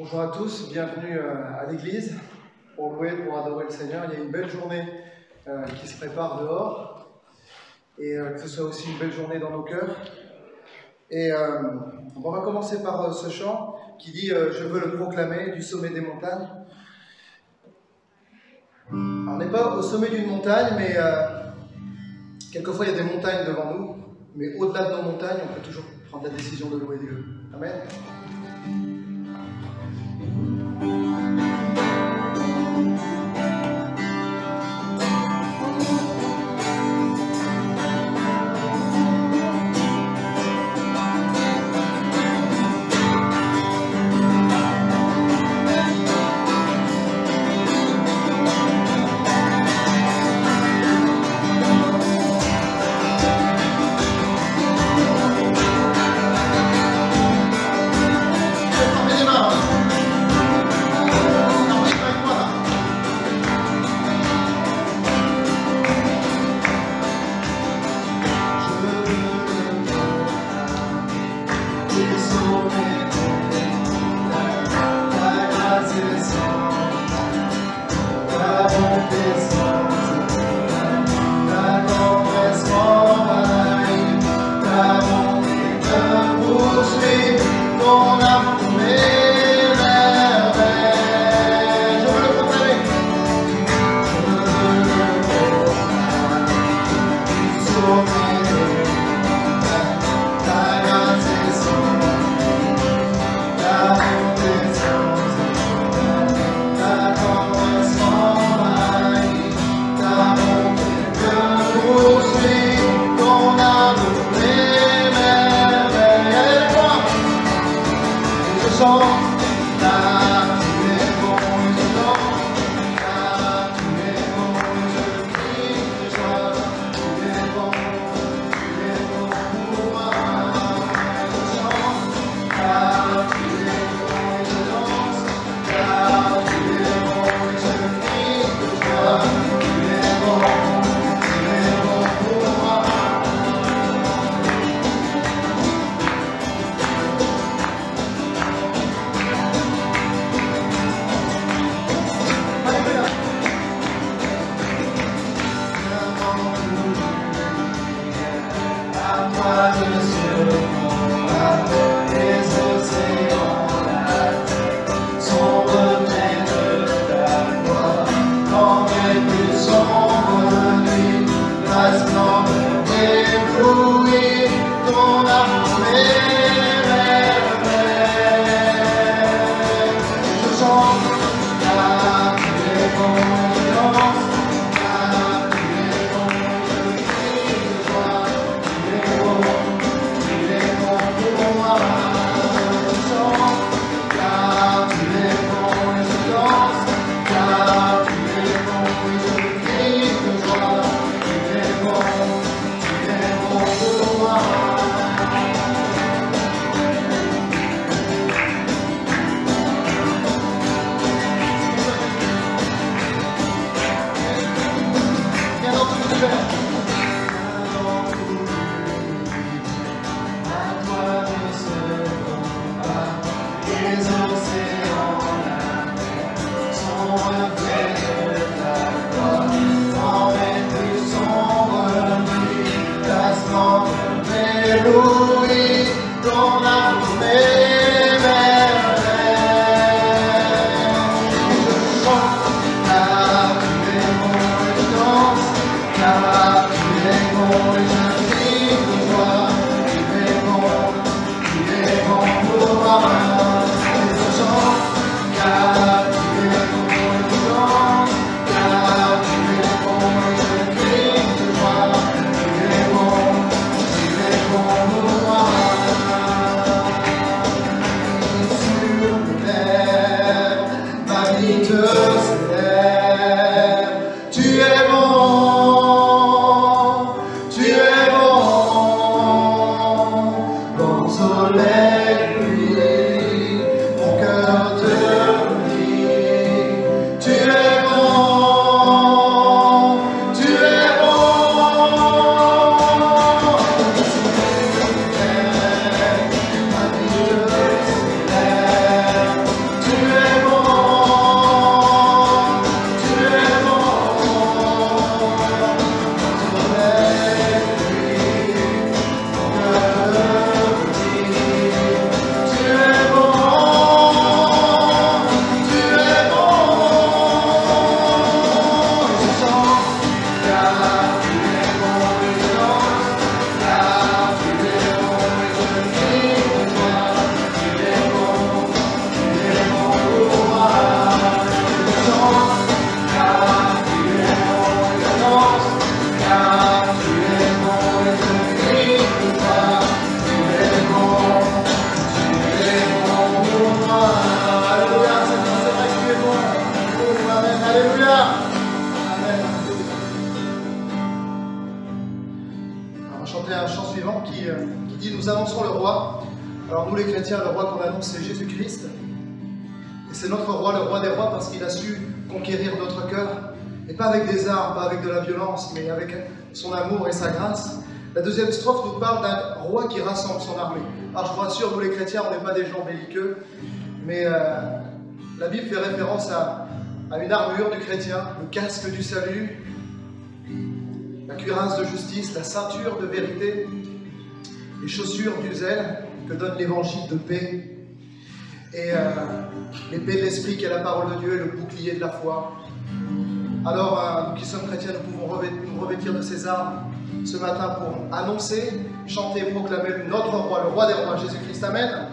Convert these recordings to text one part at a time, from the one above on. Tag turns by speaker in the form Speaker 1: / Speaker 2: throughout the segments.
Speaker 1: Bonjour à tous, bienvenue à l'église pour louer, pour adorer le Seigneur. Il y a une belle journée qui se prépare dehors et que ce soit aussi une belle journée dans nos cœurs. Et on va commencer par ce chant qui dit « Je veux le proclamer du sommet des montagnes ». Alors, on n'est pas au sommet d'une montagne, mais quelquefois il y a des montagnes devant nous, mais au-delà de nos montagnes, on peut toujours prendre la décision de louer Dieu. Amen.
Speaker 2: Tu
Speaker 1: roi. Alors nous les chrétiens, le roi qu'on annonce, c'est Jésus-Christ. Et c'est notre roi, le roi des rois, parce qu'il a su conquérir notre cœur. Et pas avec des armes, pas avec de la violence, mais avec son amour et sa grâce. La deuxième strophe nous parle d'un roi qui rassemble son armée. Alors je vous rassure, nous les chrétiens, on n'est pas des gens belliqueux, mais la Bible fait référence à une armure du chrétien, le casque du salut, la cuirasse de justice, la ceinture de vérité, les chaussures du zèle que donne l'évangile de paix, et l'épée de l'esprit qui est la parole de Dieu et le bouclier de la foi. Alors, nous qui sommes chrétiens, nous pouvons nous revêtir de ces armes ce matin pour annoncer, chanter et proclamer notre roi, le roi des rois, Jésus-Christ. Amen.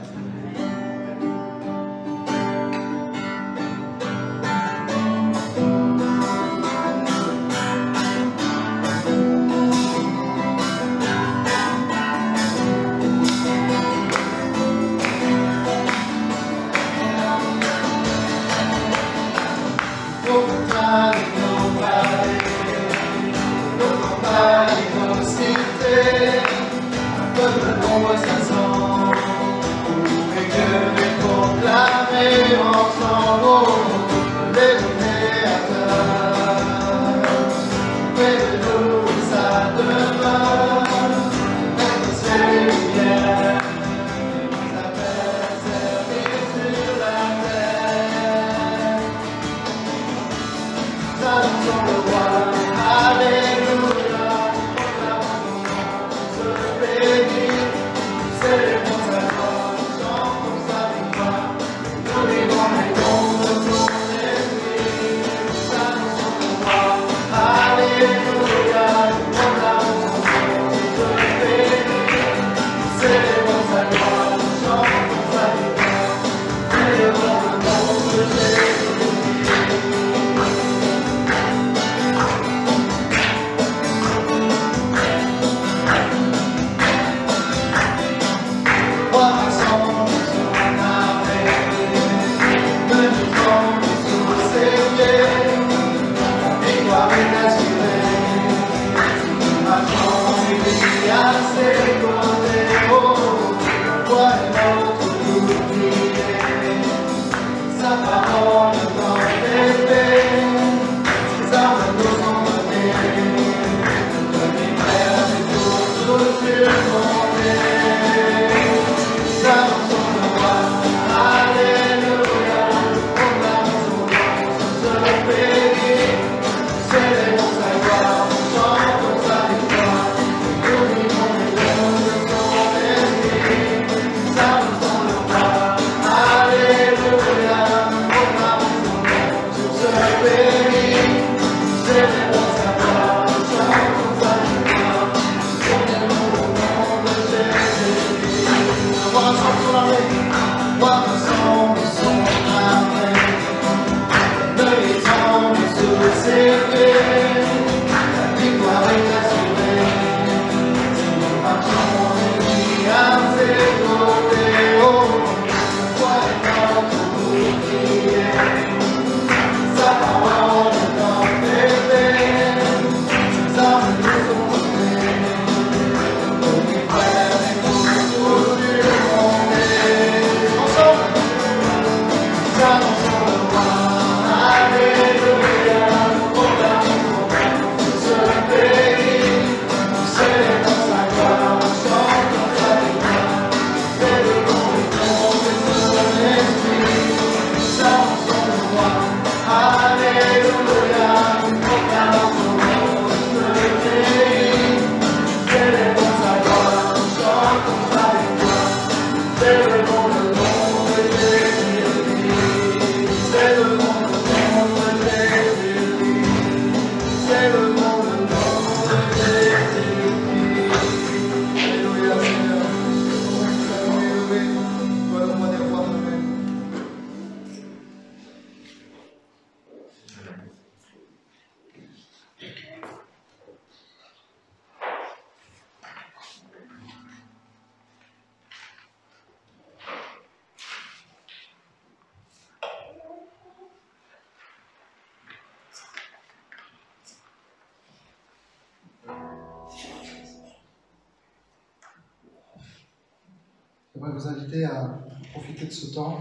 Speaker 1: J'aimerais vous inviter à profiter de ce temps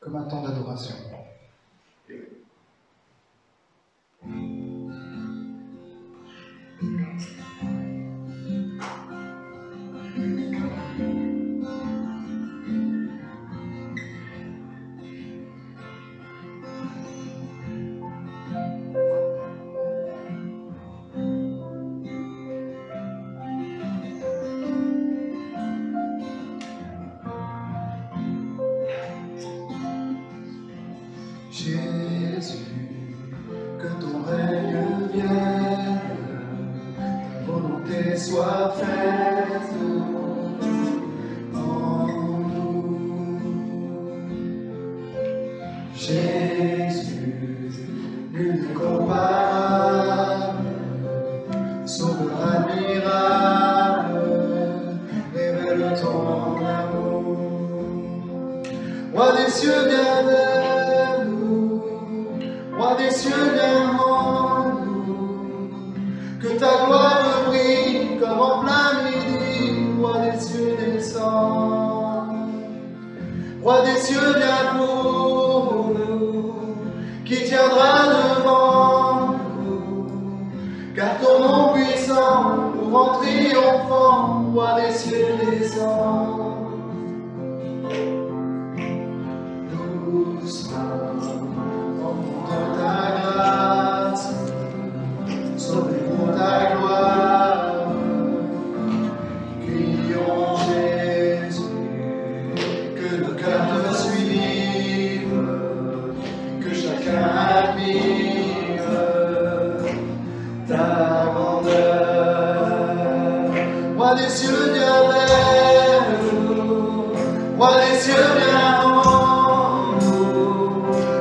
Speaker 1: comme un temps d'adoration. Jésus, que ton règne vienne, ta volonté soit faite en nous. Jésus, nul n'est comparable, sauveur admirable, révèle ton amour. Roi des cieux, viens vers nous, Roi des cieux, viens en nous, que ta gloire brille comme en plein midi. Roi des cieux, descends, Roi des cieux, viens pour nous, qui tiendra devant nous, car ton nom puissant nous rend triomphants. Roi des cieux, descends. Roi des cieux, viens vers nous, Roi des cieux, viens en nous,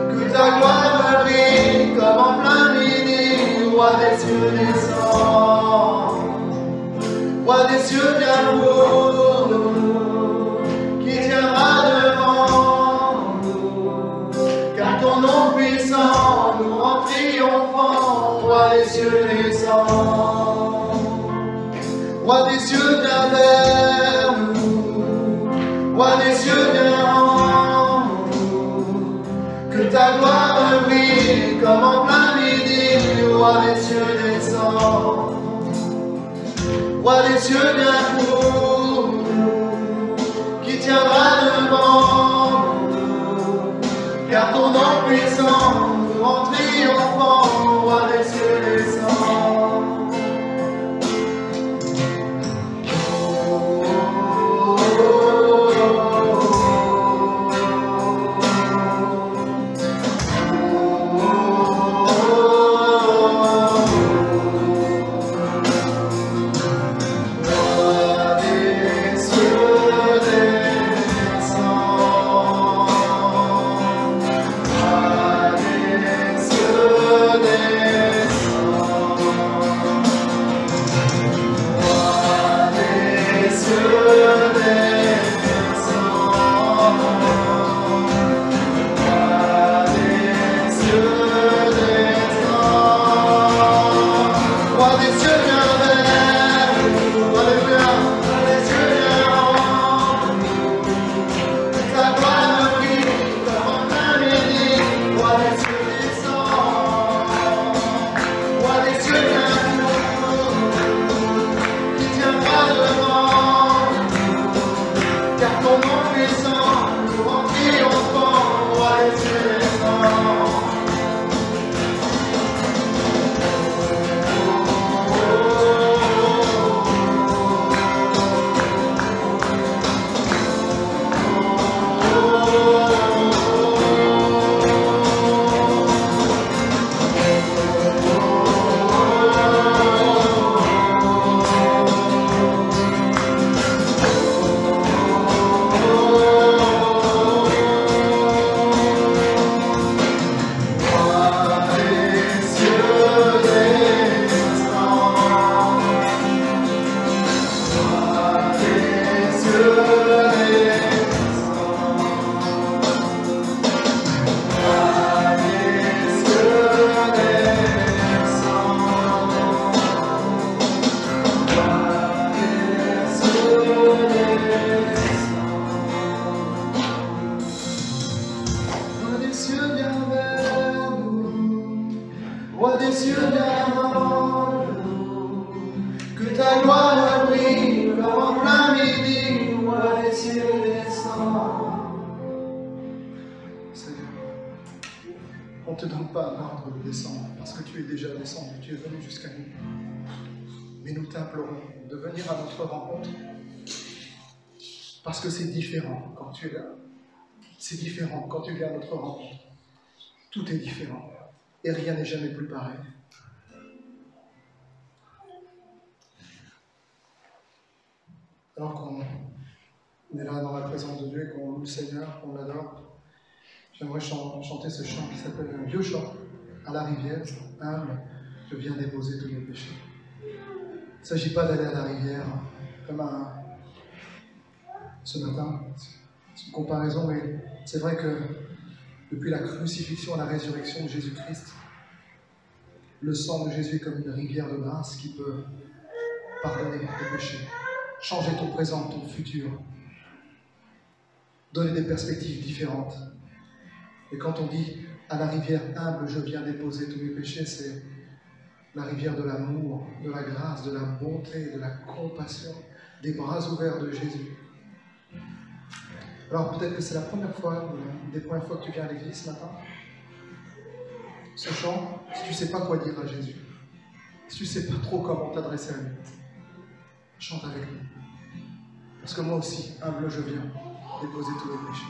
Speaker 1: que ta gloire brille comme en plein midi. Roi des cieux, descends, Roi des cieux, viens pour nous, qui tiendra devant nous, car ton nom puissant nous rend triomphants. Roi des cieux, descends, Roi des cieux, viens vers nous, Roi des cieux, viens en nous, que ta gloire brille comme en plein midi. Roi des cieux, descends, Roi des cieux, viens pour nous, qui tiendra devant nous, car ton nom puissant nous rend triomphants. Roi des cieux, descends. Roi des cieux, viens vers nous. Roi des cieux, viens en nous. Que ta gloire brille comme en plein midi. Roi des cieux, descends. Seigneur, on ne te donne pas l'ordre de descendre parce que tu es déjà descendu, tu es venu jusqu'à nous. Mais nous t'implorons de venir à notre rencontre parce que c'est différent quand tu es là. C'est différent quand tu viens à notre rencontre. Tout est différent et rien n'est jamais plus pareil. Alors qu'on est là dans la présence de Dieu et qu'on loue le Seigneur, qu'on l'adore, j'aimerais chanter ce chant qui s'appelle un vieux chant, à la rivière, humble, je viens déposer tous mes péchés. Il ne s'agit pas d'aller à la rivière comme ce matin, c'est une comparaison, mais c'est vrai que depuis la crucifixion à la résurrection de Jésus-Christ, le sang de Jésus est comme une rivière de grâce qui peut pardonner tes péchés, changer ton présent, ton futur, donner des perspectives différentes. Et quand on dit à la rivière humble, je viens déposer tous mes péchés, c'est la rivière de l'amour, de la grâce, de la bonté, de la compassion, des bras ouverts de Jésus. Alors peut-être que c'est la première fois, une des premières fois que tu viens à l'église ce matin. Ce chant, si tu ne sais pas quoi dire à Jésus, si tu ne sais pas trop comment t'adresser à lui, chante avec nous. Parce que moi aussi, humble, je viens déposer tous mes péchés.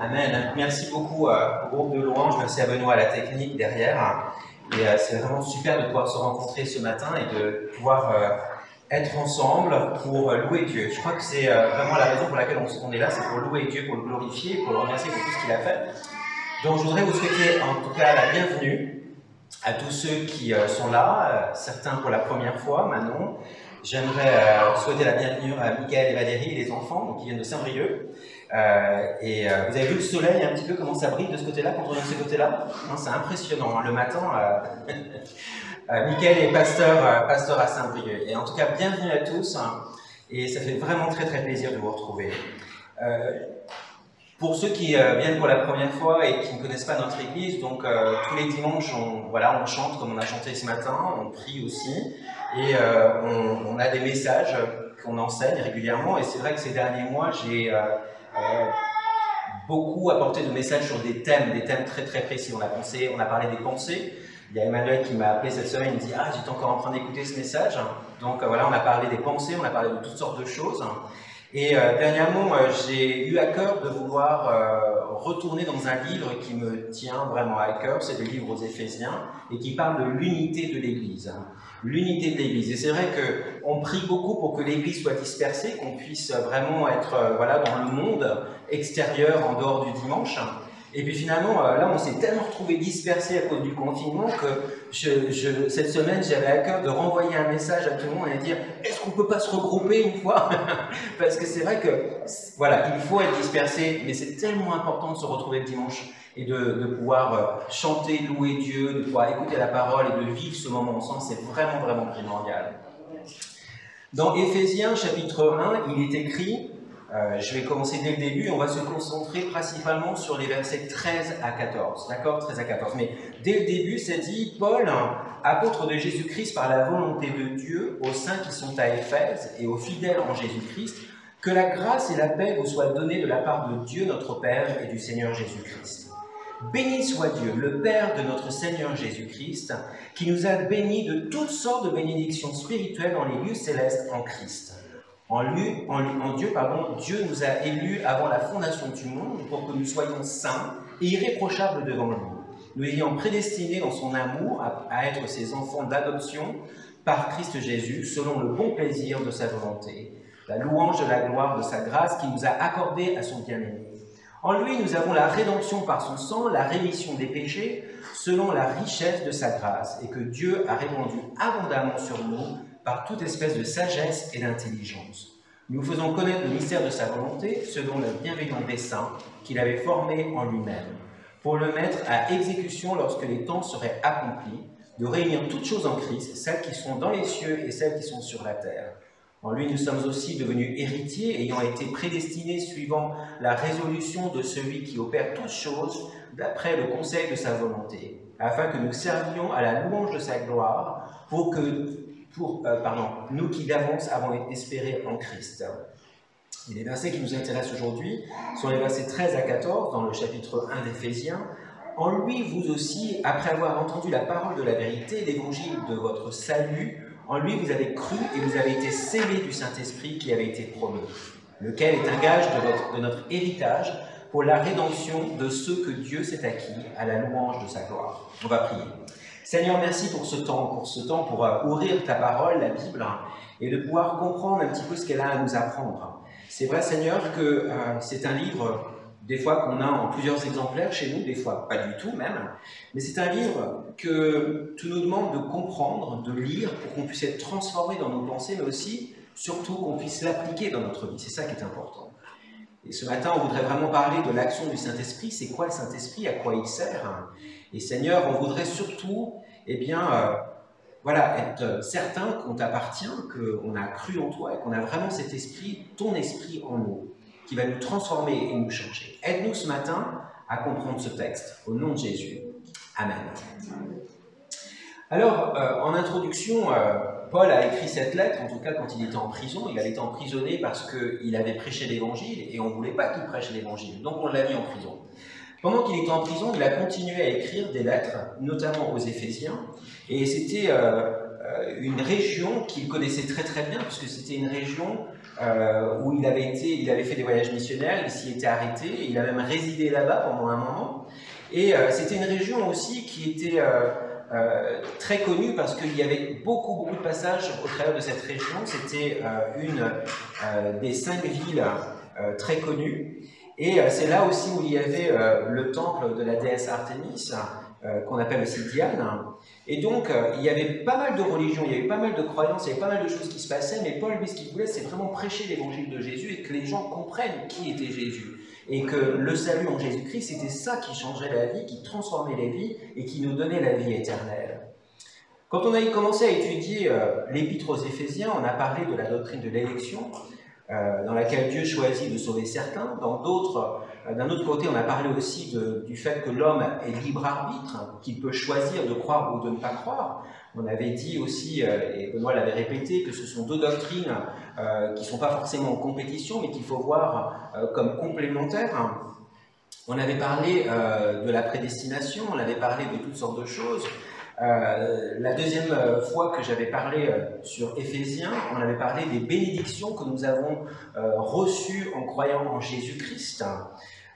Speaker 2: Amen. Merci beaucoup au groupe de louanges, merci à Benoît à la technique derrière. Et c'est vraiment super de pouvoir se rencontrer ce matin et de pouvoir être ensemble pour louer Dieu. Je crois que c'est vraiment la raison pour laquelle on est là, c'est pour louer Dieu, pour le glorifier, pour le remercier pour tout ce qu'il a fait. Donc je voudrais vous souhaiter en tout cas la bienvenue à tous ceux qui sont là, certains pour la première fois, Manon. J'aimerais souhaiter la bienvenue à Mickaël et Valérie, les enfants, donc, qui viennent de Saint-Brieuc. Vous avez vu le soleil un petit peu comment ça brille de ce côté-là quand on est de ce côté-là? C'est impressionnant. Hein, le matin, Mickaël est pasteur à Saint-Brieuc. Et en tout cas, bienvenue à tous. Hein, et ça fait vraiment très très plaisir de vous retrouver. Pour ceux qui viennent pour la première fois et qui ne connaissent pas notre église, donc tous les dimanches, on chante comme on a chanté ce matin, on prie aussi, et on a des messages qu'on enseigne régulièrement. Et c'est vrai que ces derniers mois, j'ai beaucoup apporté de messages sur des thèmes très très précis. On a parlé des pensées. Il y a Emmanuel qui m'a appelé cette semaine, il me dit « Ah, j'étais encore en train d'écouter ce message ». Donc voilà, on a parlé des pensées, on a parlé de toutes sortes de choses. Et dernièrement, j'ai eu à cœur de vouloir retourner dans un livre qui me tient vraiment à cœur, c'est le livre aux Éphésiens, et qui parle de l'unité de l'Église. L'unité de l'Église. Et c'est vrai qu'on prie beaucoup pour que l'Église soit dispersée, qu'on puisse vraiment être dans le monde extérieur en dehors du dimanche. Et puis finalement, là, on s'est tellement retrouvés dispersés à cause du confinement que cette semaine, j'avais à cœur de renvoyer un message à tout le monde et de dire « Est-ce qu'on ne peut pas se regrouper une fois ?» Parce que c'est vrai que, voilà, il faut être dispersé, mais c'est tellement important de se retrouver le dimanche et de pouvoir chanter, louer Dieu, de pouvoir écouter la parole et de vivre ce moment ensemble, c'est vraiment, vraiment primordial. Dans Éphésiens, chapitre 1, il est écrit... je vais commencer dès le début, on va se concentrer principalement sur les versets 13 à 14, d'accord, 13 à 14. Mais dès le début, c'est dit, Paul, apôtre de Jésus-Christ par la volonté de Dieu, aux saints qui sont à Éphèse et aux fidèles en Jésus-Christ, que la grâce et la paix vous soient données de la part de Dieu notre Père et du Seigneur Jésus-Christ. Béni soit Dieu, le Père de notre Seigneur Jésus-Christ, qui nous a bénis de toutes sortes de bénédictions spirituelles dans les lieux célestes en Christ. En Dieu, Dieu nous a élus avant la fondation du monde pour que nous soyons saints et irréprochables devant lui, nous ayant prédestinés dans son amour à être ses enfants d'adoption par Christ Jésus, selon le bon plaisir de sa volonté, la louange de la gloire de sa grâce qui nous a accordé à son bien-aimé. En lui, nous avons la rédemption par son sang, la rémission des péchés, selon la richesse de sa grâce, et que Dieu a répandu abondamment sur nous par toute espèce de sagesse et d'intelligence. Nous faisons connaître le mystère de sa volonté, selon le bienveillant dessein qu'il avait formé en lui-même, pour le mettre à exécution lorsque les temps seraient accomplis, de réunir toutes choses en Christ, celles qui sont dans les cieux et celles qui sont sur la terre. En lui, nous sommes aussi devenus héritiers, ayant été prédestinés suivant la résolution de celui qui opère toutes choses, d'après le conseil de sa volonté, afin que nous servions à la louange de sa gloire, nous qui d'avance avons espéré en Christ. Et les versets qui nous intéressent aujourd'hui sont les versets 13 à 14 dans le chapitre 1 d'Éphésiens. En lui, vous aussi, après avoir entendu la parole de la vérité, l'évangile de votre salut, en lui vous avez cru et vous avez été scellés du Saint-Esprit qui avait été promis, lequel est un gage de notre héritage pour la rédemption de ceux que Dieu s'est acquis à la louange de sa gloire. On va prier. Seigneur, merci pour ce temps pour ouvrir ta parole, la Bible, et de pouvoir comprendre un petit peu ce qu'elle a à nous apprendre. C'est vrai, Seigneur, que c'est un livre, des fois qu'on a en plusieurs exemplaires chez nous, des fois pas du tout même, mais c'est un livre que tu nous demandes de comprendre, de lire, pour qu'on puisse être transformé dans nos pensées, mais aussi, surtout, qu'on puisse l'appliquer dans notre vie. C'est ça qui est important. Et ce matin, on voudrait vraiment parler de l'action du Saint-Esprit. C'est quoi le Saint-Esprit? À quoi il sert? Et Seigneur, on voudrait surtout, être certain qu'on t'appartient, qu'on a cru en toi et qu'on a vraiment cet esprit, ton esprit en nous, qui va nous transformer et nous changer. Aide-nous ce matin à comprendre ce texte. Au nom de Jésus. Amen. Alors, en introduction, Paul a écrit cette lettre, en tout cas quand il était en prison. Il avait été emprisonné parce qu'il avait prêché l'évangile et on ne voulait pas qu'il prêche l'évangile. Donc on l'a mis en prison. Pendant qu'il était en prison, il a continué à écrire des lettres, notamment aux Éphésiens. Et c'était une région qu'il connaissait très très bien, puisque c'était une région où il avait fait des voyages missionnaires, il s'y était arrêté, il a même résidé là-bas pendant un moment. Et c'était une région aussi qui était très connue parce qu'il y avait beaucoup de passages au travers de cette région. C'était une des 5 villes très connues. Et c'est là aussi où il y avait le temple de la déesse Artémis, qu'on appelle aussi Diane. Et donc, il y avait pas mal de religions, il y avait pas mal de croyances, il y avait pas mal de choses qui se passaient, mais Paul, lui, ce qu'il voulait, c'est vraiment prêcher l'évangile de Jésus et que les gens comprennent qui était Jésus. Et que le salut en Jésus-Christ, c'était ça qui changeait la vie, qui transformait les vies et qui nous donnait la vie éternelle. Quand on a commencé à étudier l'épître aux Éphésiens, on a parlé de la doctrine de l'élection, dans laquelle Dieu choisit de sauver certains. Dans d'autres, d'un autre côté, on a parlé aussi du fait que l'homme est libre arbitre, qu'il peut choisir de croire ou de ne pas croire. On avait dit aussi, et Benoît l'avait répété, que ce sont 2 doctrines qui ne sont pas forcément en compétition, mais qu'il faut voir comme complémentaires. On avait parlé de la prédestination, on avait parlé de toutes sortes de choses. La deuxième fois que j'avais parlé sur Éphésiens, on avait parlé des bénédictions que nous avons reçues en croyant en Jésus-Christ.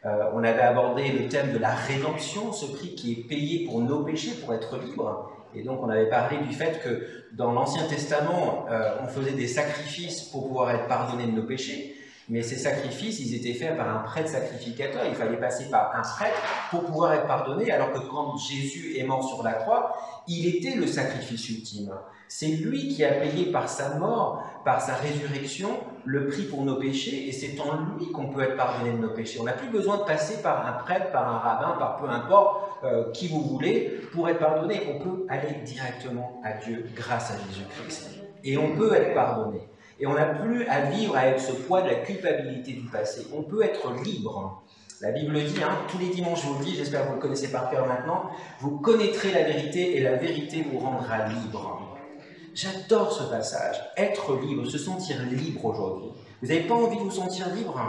Speaker 2: On avait abordé le thème de la rédemption, ce prix qui est payé pour nos péchés, pour être libre. Et donc on avait parlé du fait que dans l'Ancien Testament, on faisait des sacrifices pour pouvoir être pardonné de nos péchés. Mais ces sacrifices, ils étaient faits par un prêtre sacrificateur. Il fallait passer par un prêtre pour pouvoir être pardonné, alors que quand Jésus est mort sur la croix, il était le sacrifice ultime. C'est lui qui a payé par sa mort, par sa résurrection, le prix pour nos péchés, et c'est en lui qu'on peut être pardonné de nos péchés. On n'a plus besoin de passer par un prêtre, par un rabbin, par peu importe qui vous voulez, pour être pardonné. On peut aller directement à Dieu grâce à Jésus-Christ. Et on peut être pardonné. Et on n'a plus à vivre avec ce poids de la culpabilité du passé. On peut être libre. La Bible dit, tous les dimanches je vous le dis, j'espère que vous le connaissez par cœur maintenant, vous connaîtrez la vérité et la vérité vous rendra libre. J'adore ce passage. Être libre, se sentir libre aujourd'hui. Vous n'avez pas envie de vous sentir libre?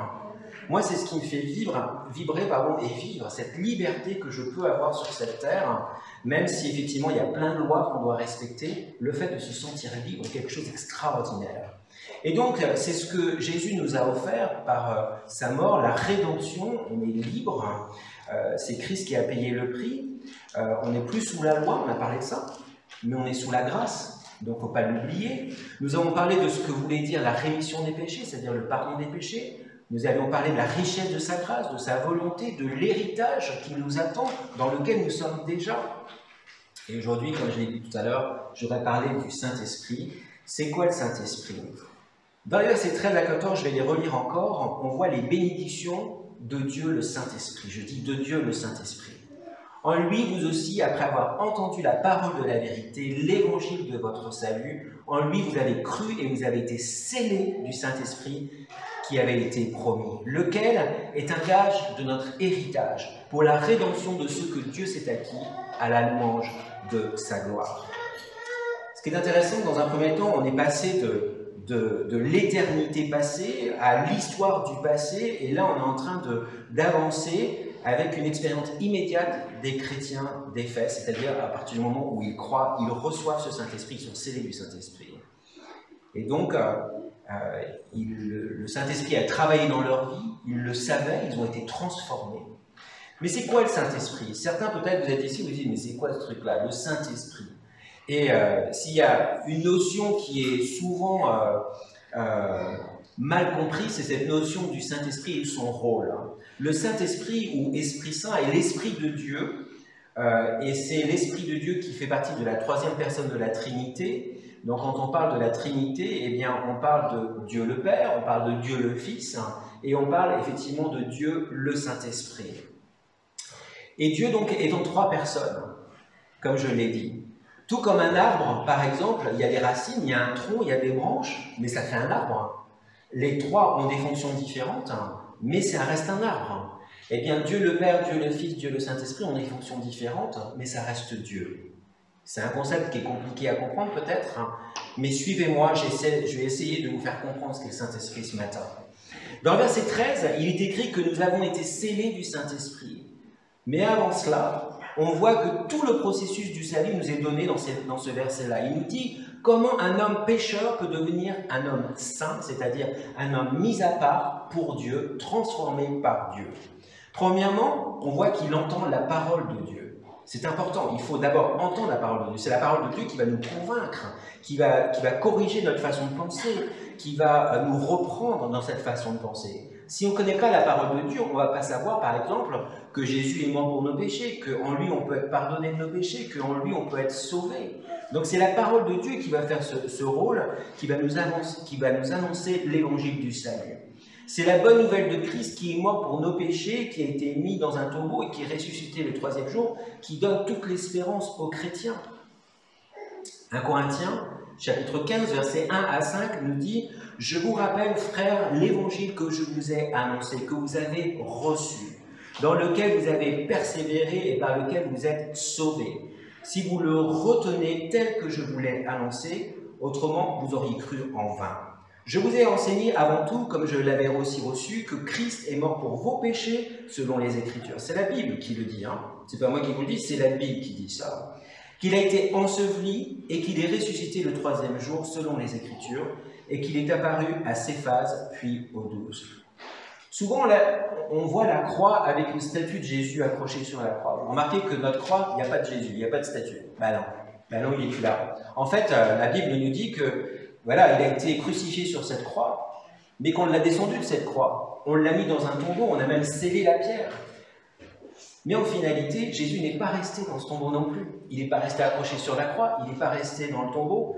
Speaker 2: Moi, c'est ce qui me fait vibrer et vivre cette liberté que je peux avoir sur cette terre, même si effectivement il y a plein de lois qu'on doit respecter, le fait de se sentir libre est quelque chose d'extraordinaire. Et donc, c'est ce que Jésus nous a offert par sa mort, la rédemption. On est libre, c'est Christ qui a payé le prix. On n'est plus sous la loi, on a parlé de ça, mais on est sous la grâce, donc il ne faut pas l'oublier. Nous avons parlé de ce que voulait dire la rémission des péchés, c'est-à-dire le pardon des péchés. Nous avions parlé de la richesse de sa grâce, de sa volonté, de l'héritage qui nous attend, dans lequel nous sommes déjà. Et aujourd'hui, comme je l'ai dit tout à l'heure, j'aurais parlé du Saint-Esprit. C'est quoi le Saint-Esprit? Dans les versets 13 à 14, je vais les relire encore, on voit les bénédictions de Dieu le Saint-Esprit. Je dis de Dieu le Saint-Esprit. En lui, vous aussi, après avoir entendu la parole de la vérité, l'évangile de votre salut, en lui, vous avez cru et vous avez été scellés du Saint-Esprit qui avait été promis, lequel est un gage de notre héritage pour la rédemption de ceux que Dieu s'est acquis à la louange de sa gloire. Ce qui est intéressant, dans un premier temps, on est passé de l'éternité passée à l'histoire du passé, et là on est en train d'avancer avec une expérience immédiate des chrétiens d'Éphèse, c'est-à-dire à partir du moment où ils croient, ils reçoivent ce Saint-Esprit, ils sont scellés du Saint-Esprit. Et donc, le Saint-Esprit a travaillé dans leur vie, ils le savaient, ils ont été transformés. Mais c'est quoi le Saint-Esprit? Certains peut-être, vous êtes ici, vous dites, mais c'est quoi ce truc-là, le Saint-Esprit? Et s'il y a une notion qui est souvent mal comprise, c'est cette notion du Saint-Esprit et son rôle. Le Saint-Esprit ou Esprit Saint est l'Esprit de Dieu, et c'est l'Esprit de Dieu qui fait partie de la troisième personne de la Trinité. Donc quand on parle de la Trinité, eh bien, on parle de Dieu le Père, on parle de Dieu le Fils, et on parle effectivement de Dieu le Saint-Esprit. Et Dieu donc est en trois personnes, comme je l'ai dit. Tout comme un arbre, par exemple, il y a des racines, il y a un tronc, il y a des branches, mais ça fait un arbre. Les trois ont des fonctions différentes, mais ça reste un arbre. Eh bien, Dieu le Père, Dieu le Fils, Dieu le Saint-Esprit ont des fonctions différentes, mais ça reste Dieu. C'est un concept qui est compliqué à comprendre peut-être, mais suivez-moi, je vais essayer de vous faire comprendre ce qu'est le Saint-Esprit ce matin. Dans le verset 13, il est écrit que nous avons été scellés du Saint-Esprit. Mais avant cela, on voit que tout le processus du salut nous est donné dans ce verset-là. Il nous dit comment un homme pécheur peut devenir un homme saint, c'est-à-dire un homme mis à part pour Dieu, transformé par Dieu. Premièrement, on voit qu'il entend la parole de Dieu. C'est important, il faut d'abord entendre la parole de Dieu. C'est la parole de Dieu qui va nous convaincre, qui va corriger notre façon de penser, qui va nous reprendre dans cette façon de penser. Si on ne connaît pas la parole de Dieu, on ne va pas savoir, par exemple, que Jésus est mort pour nos péchés, qu'en lui on peut être pardonné de nos péchés, qu'en lui on peut être sauvé. Donc c'est la parole de Dieu qui va faire ce rôle, qui va nous annoncer l'évangile du salut. C'est la bonne nouvelle de Christ qui est mort pour nos péchés, qui a été mis dans un tombeau et qui est ressuscité le troisième jour, qui donne toute l'espérance aux chrétiens. 1 Corinthiens, chapitre 15, versets 1 à 5, nous dit « Je vous rappelle, frères, l'évangile que je vous ai annoncé, que vous avez reçu, dans lequel vous avez persévéré et par lequel vous êtes sauvés. Si vous le retenez tel que je vous l'ai annoncé, autrement vous auriez cru en vain. Je vous ai enseigné avant tout, comme je l'avais aussi reçu, que Christ est mort pour vos péchés selon les Écritures. » C'est la Bible qui le dit, c'est pas moi qui vous le dis, c'est la Bible qui dit ça. Qu'il a été enseveli et qu'il est ressuscité le troisième jour selon les Écritures et qu'il est apparu à Céphase puis aux 12. Souvent, on voit la croix avec une statue de Jésus accrochée sur la croix. Vous remarquez que notre croix, il n'y a pas de Jésus, il n'y a pas de statue. Ben non, il n'est plus là. En fait, la Bible nous dit que, voilà, il a été crucifié sur cette croix, mais qu'on l'a descendu de cette croix. On l'a mis dans un tombeau, on a même scellé la pierre. Mais en finalité, Jésus n'est pas resté dans ce tombeau non plus. Il n'est pas resté accroché sur la croix, il n'est pas resté dans le tombeau.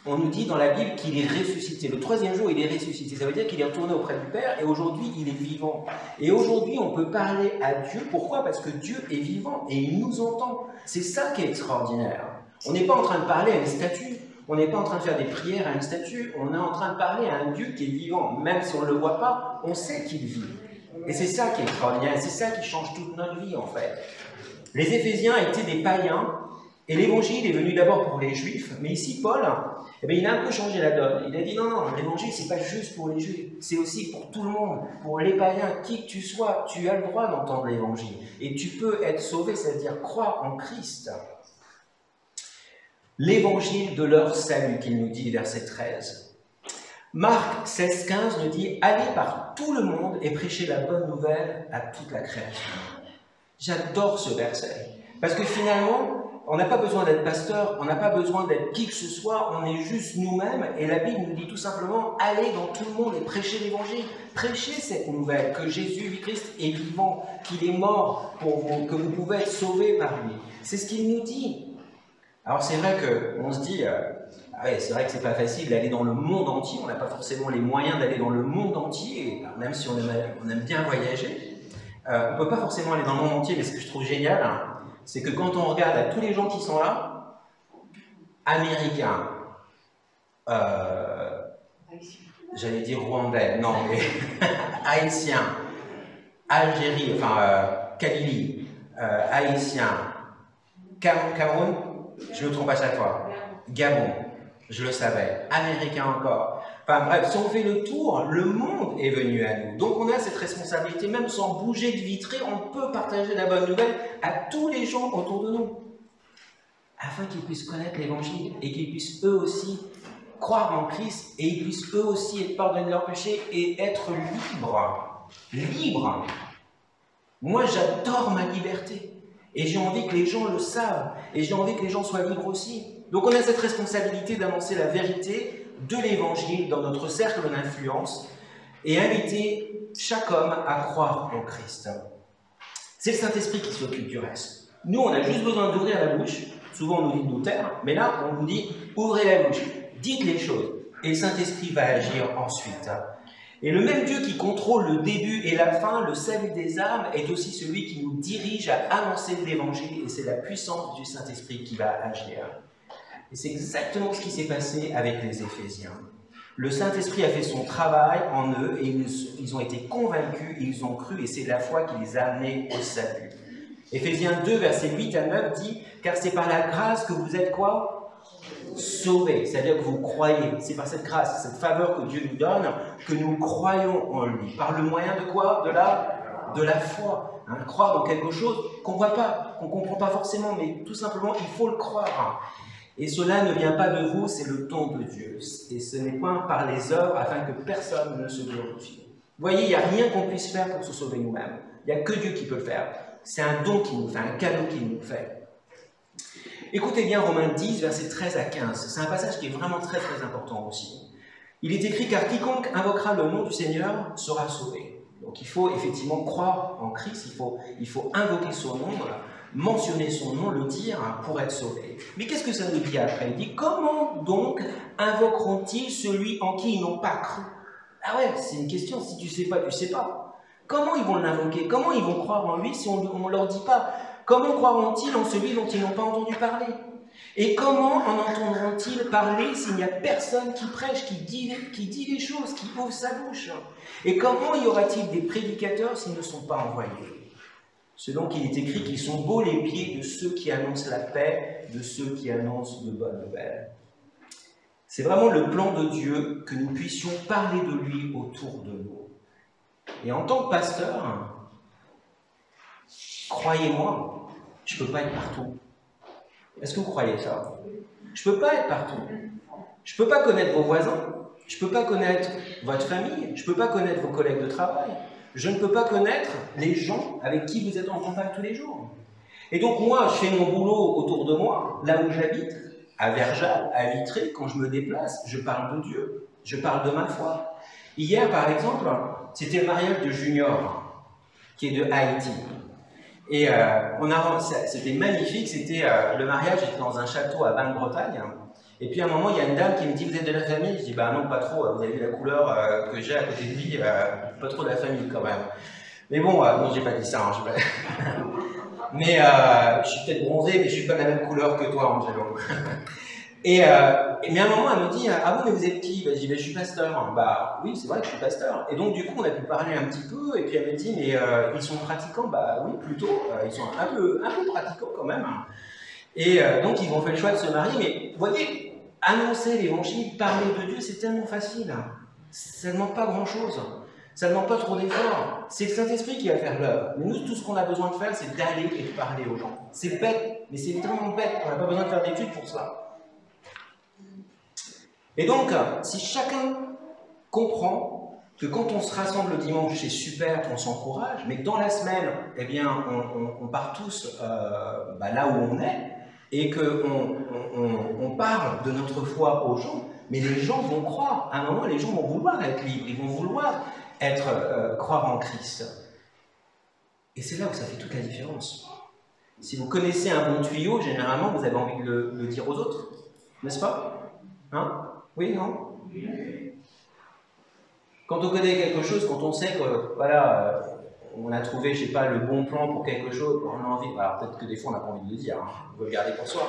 Speaker 2: On nous dit dans la Bible qu'il est ressuscité. Le troisième jour, il est ressuscité. Ça veut dire qu'il est retourné auprès du Père et aujourd'hui, il est vivant. Et aujourd'hui, on peut parler à Dieu. Pourquoi? Parce que Dieu est vivant et il nous entend. C'est ça qui est extraordinaire. On n'est pas en train de parler à une statue. On n'est pas en train de faire des prières à une statue. On est en train de parler à un Dieu qui est vivant. Même si on ne le voit pas, on sait qu'il vit. Et c'est ça qui est extraordinaire. C'est ça qui change toute notre vie, en fait. Les Éphésiens étaient des païens. Et l'évangile est venu d'abord pour les Juifs, mais ici, Paul, il a un peu changé la donne. Il a dit non, l'évangile, c'est pas juste pour les Juifs, c'est aussi pour tout le monde, pour les païens, qui que tu sois, tu as le droit d'entendre l'évangile. Et tu peux être sauvé, c'est-à-dire croire en Christ. L'évangile de leur salut, qu'il nous dit, verset 13. Marc 16, 15 nous dit « Allez par tout le monde et prêchez la bonne nouvelle à toute la création. » J'adore ce verset, parce que finalement, on n'a pas besoin d'être pasteur, on n'a pas besoin d'être qui que ce soit, on est juste nous-mêmes, et la Bible nous dit tout simplement, allez dans tout le monde et prêchez l'évangile, prêchez cette nouvelle, que Jésus-Christ est vivant, qu'il est mort pour vous, que vous pouvez être sauvés par lui. C'est ce qu'il nous dit. Alors c'est vrai qu'on se dit, c'est vrai que c'est pas facile d'aller dans le monde entier, on n'a pas forcément les moyens d'aller dans le monde entier, même si on aime bien voyager, on ne peut pas forcément aller dans le monde entier, mais ce que je trouve génial, c'est que quand on regarde à tous les gens qui sont là, américains, j'allais dire rwandais, non, mais haïtiens, Algérie, Kabylie, haïtiens, Cameroun, je me trompe à chaque fois, Gabon, je le savais, américains encore, Enfin bref, si on fait le tour, le monde est venu à nous. Donc on a cette responsabilité, même sans bouger de vitrée, on peut partager la bonne nouvelle à tous les gens autour de nous, afin qu'ils puissent connaître l'Évangile et qu'ils puissent eux aussi croire en Christ et ils puissent eux aussi être pardonnés de leurs péchés et être libres. Libres. Moi j'adore ma liberté et j'ai envie que les gens le savent et j'ai envie que les gens soient libres aussi. Donc on a cette responsabilité d'annoncer la vérité de l'Évangile dans notre cercle d'influence et inviter chaque homme à croire en Christ. C'est le Saint-Esprit qui s'occupe du reste. Nous, on a juste besoin d'ouvrir la bouche. Souvent, on nous dit de nous taire, mais là, on nous dit ouvrez la bouche, dites les choses, et le Saint-Esprit va agir ensuite. Et le même Dieu qui contrôle le début et la fin, le salut des âmes, est aussi celui qui nous dirige à annoncer l'Évangile, et c'est la puissance du Saint-Esprit qui va agir. Et c'est exactement ce qui s'est passé avec les Éphésiens. Le Saint-Esprit a fait son travail en eux et ils ont été convaincus, ils ont cru et c'est la foi qui les a amenés au salut. Éphésiens 2, versets 8 à 9 dit « Car c'est par la grâce que vous êtes quoi ? Sauvés. » C'est-à-dire que vous croyez. C'est par cette grâce, cette faveur que Dieu nous donne, que nous croyons en lui. Par le moyen de quoi ? De la foi. Hein, croire dans quelque chose qu'on ne voit pas, qu'on ne comprend pas forcément, mais tout simplement, il faut le croire. Et cela ne vient pas de vous, c'est le don de Dieu. Et ce n'est point par les œuvres afin que personne ne se glorifie. Vous voyez, il n'y a rien qu'on puisse faire pour se sauver nous-mêmes. Il n'y a que Dieu qui peut le faire. C'est un don qu'il nous fait, un cadeau qu'il nous fait. Écoutez bien Romains 10, versets 13 à 15. C'est un passage qui est vraiment très très important aussi. Il est écrit « Car quiconque invoquera le nom du Seigneur sera sauvé ». Donc il faut effectivement croire en Christ, il faut invoquer son nom, mentionner son nom, le dire pour être sauvé. Mais qu'est-ce que ça nous dit après ? Il dit « Comment donc invoqueront-ils celui en qui ils n'ont pas cru ?» Ah ouais, c'est une question, si tu ne sais pas, tu ne sais pas. Comment ils vont l'invoquer? Comment ils vont croire en lui si on ne leur dit pas? Comment croiront-ils en celui dont ils n'ont pas entendu parler? Et comment en entendront-ils parler s'il n'y a personne qui prêche, qui dit les choses, qui ouvre sa bouche? Et comment y aura-t-il des prédicateurs s'ils ne sont pas envoyés? Selon qu'il est écrit qu'ils sont beaux les pieds de ceux qui annoncent la paix, de ceux qui annoncent de bonnes nouvelles. C'est vraiment le plan de Dieu que nous puissions parler de lui autour de nous. Et en tant que pasteur, croyez-moi, je ne peux pas être partout. Est-ce que vous croyez ça? Je ne peux pas être partout. Je ne peux pas connaître vos voisins, je ne peux pas connaître votre famille, je ne peux pas connaître vos collègues de travail, je ne peux pas connaître les gens avec qui vous êtes en contact tous les jours. Et donc moi, je fais mon boulot autour de moi, là où j'habite, à Verjal, à Vitré, quand je me déplace, je parle de Dieu, je parle de ma foi. Hier, par exemple, c'était le mariage de Junior, qui est de Haïti. Et c'était magnifique, le mariage était dans un château à Bagne-Bretagne. Et puis à un moment, il y a une dame qui me dit « Vous êtes de la famille ?» Je dis « Bah non, pas trop, vous avez vu la couleur que j'ai à côté de lui, pas trop de la famille quand même. » Mais bon, non, j'ai pas dit ça. Mais je suis peut-être bronzé, mais je suis pas de la même couleur que toi, Angelo. Mais à un moment, elle me dit « Ah bon, mais vous êtes qui ?» Je dis « Je suis pasteur. » Bah oui, c'est vrai que je suis pasteur. Et donc du coup, on a pu parler un petit peu, et puis elle me dit « Mais ils sont pratiquants ?» Bah oui, plutôt. Ils sont un peu pratiquants quand même. Et donc ils ont fait le choix de se marier. Mais vous voyez, annoncer l'évangile, parler de Dieu, c'est tellement facile. Ça ne demande pas grand-chose. Ça ne demande pas trop d'efforts. C'est le Saint-Esprit qui va faire l'œuvre. Mais nous, tout ce qu'on a besoin de faire, c'est d'aller et de parler aux gens. C'est bête, mais c'est vraiment bête. On n'a pas besoin de faire d'études pour ça. Et donc, si chacun comprend que quand on se rassemble le dimanche, c'est super, on s'encourage, mais que dans la semaine, eh bien, on part tous là où on est, et qu'on parle de notre foi aux gens, mais les gens vont croire. À un moment, les gens vont vouloir être libres, ils vont vouloir croire en Christ. Et c'est là où ça fait toute la différence. Si vous connaissez un bon tuyau, généralement, vous avez envie de le dire aux autres, n'est-ce pas? Hein? Oui, non? Quand on connaît quelque chose, quand on sait que, voilà, on a trouvé, je sais pas, le bon plan pour quelque chose, on a envie, alors peut-être que des fois on n'a pas envie de le dire, hein, on veut le garder pour soi.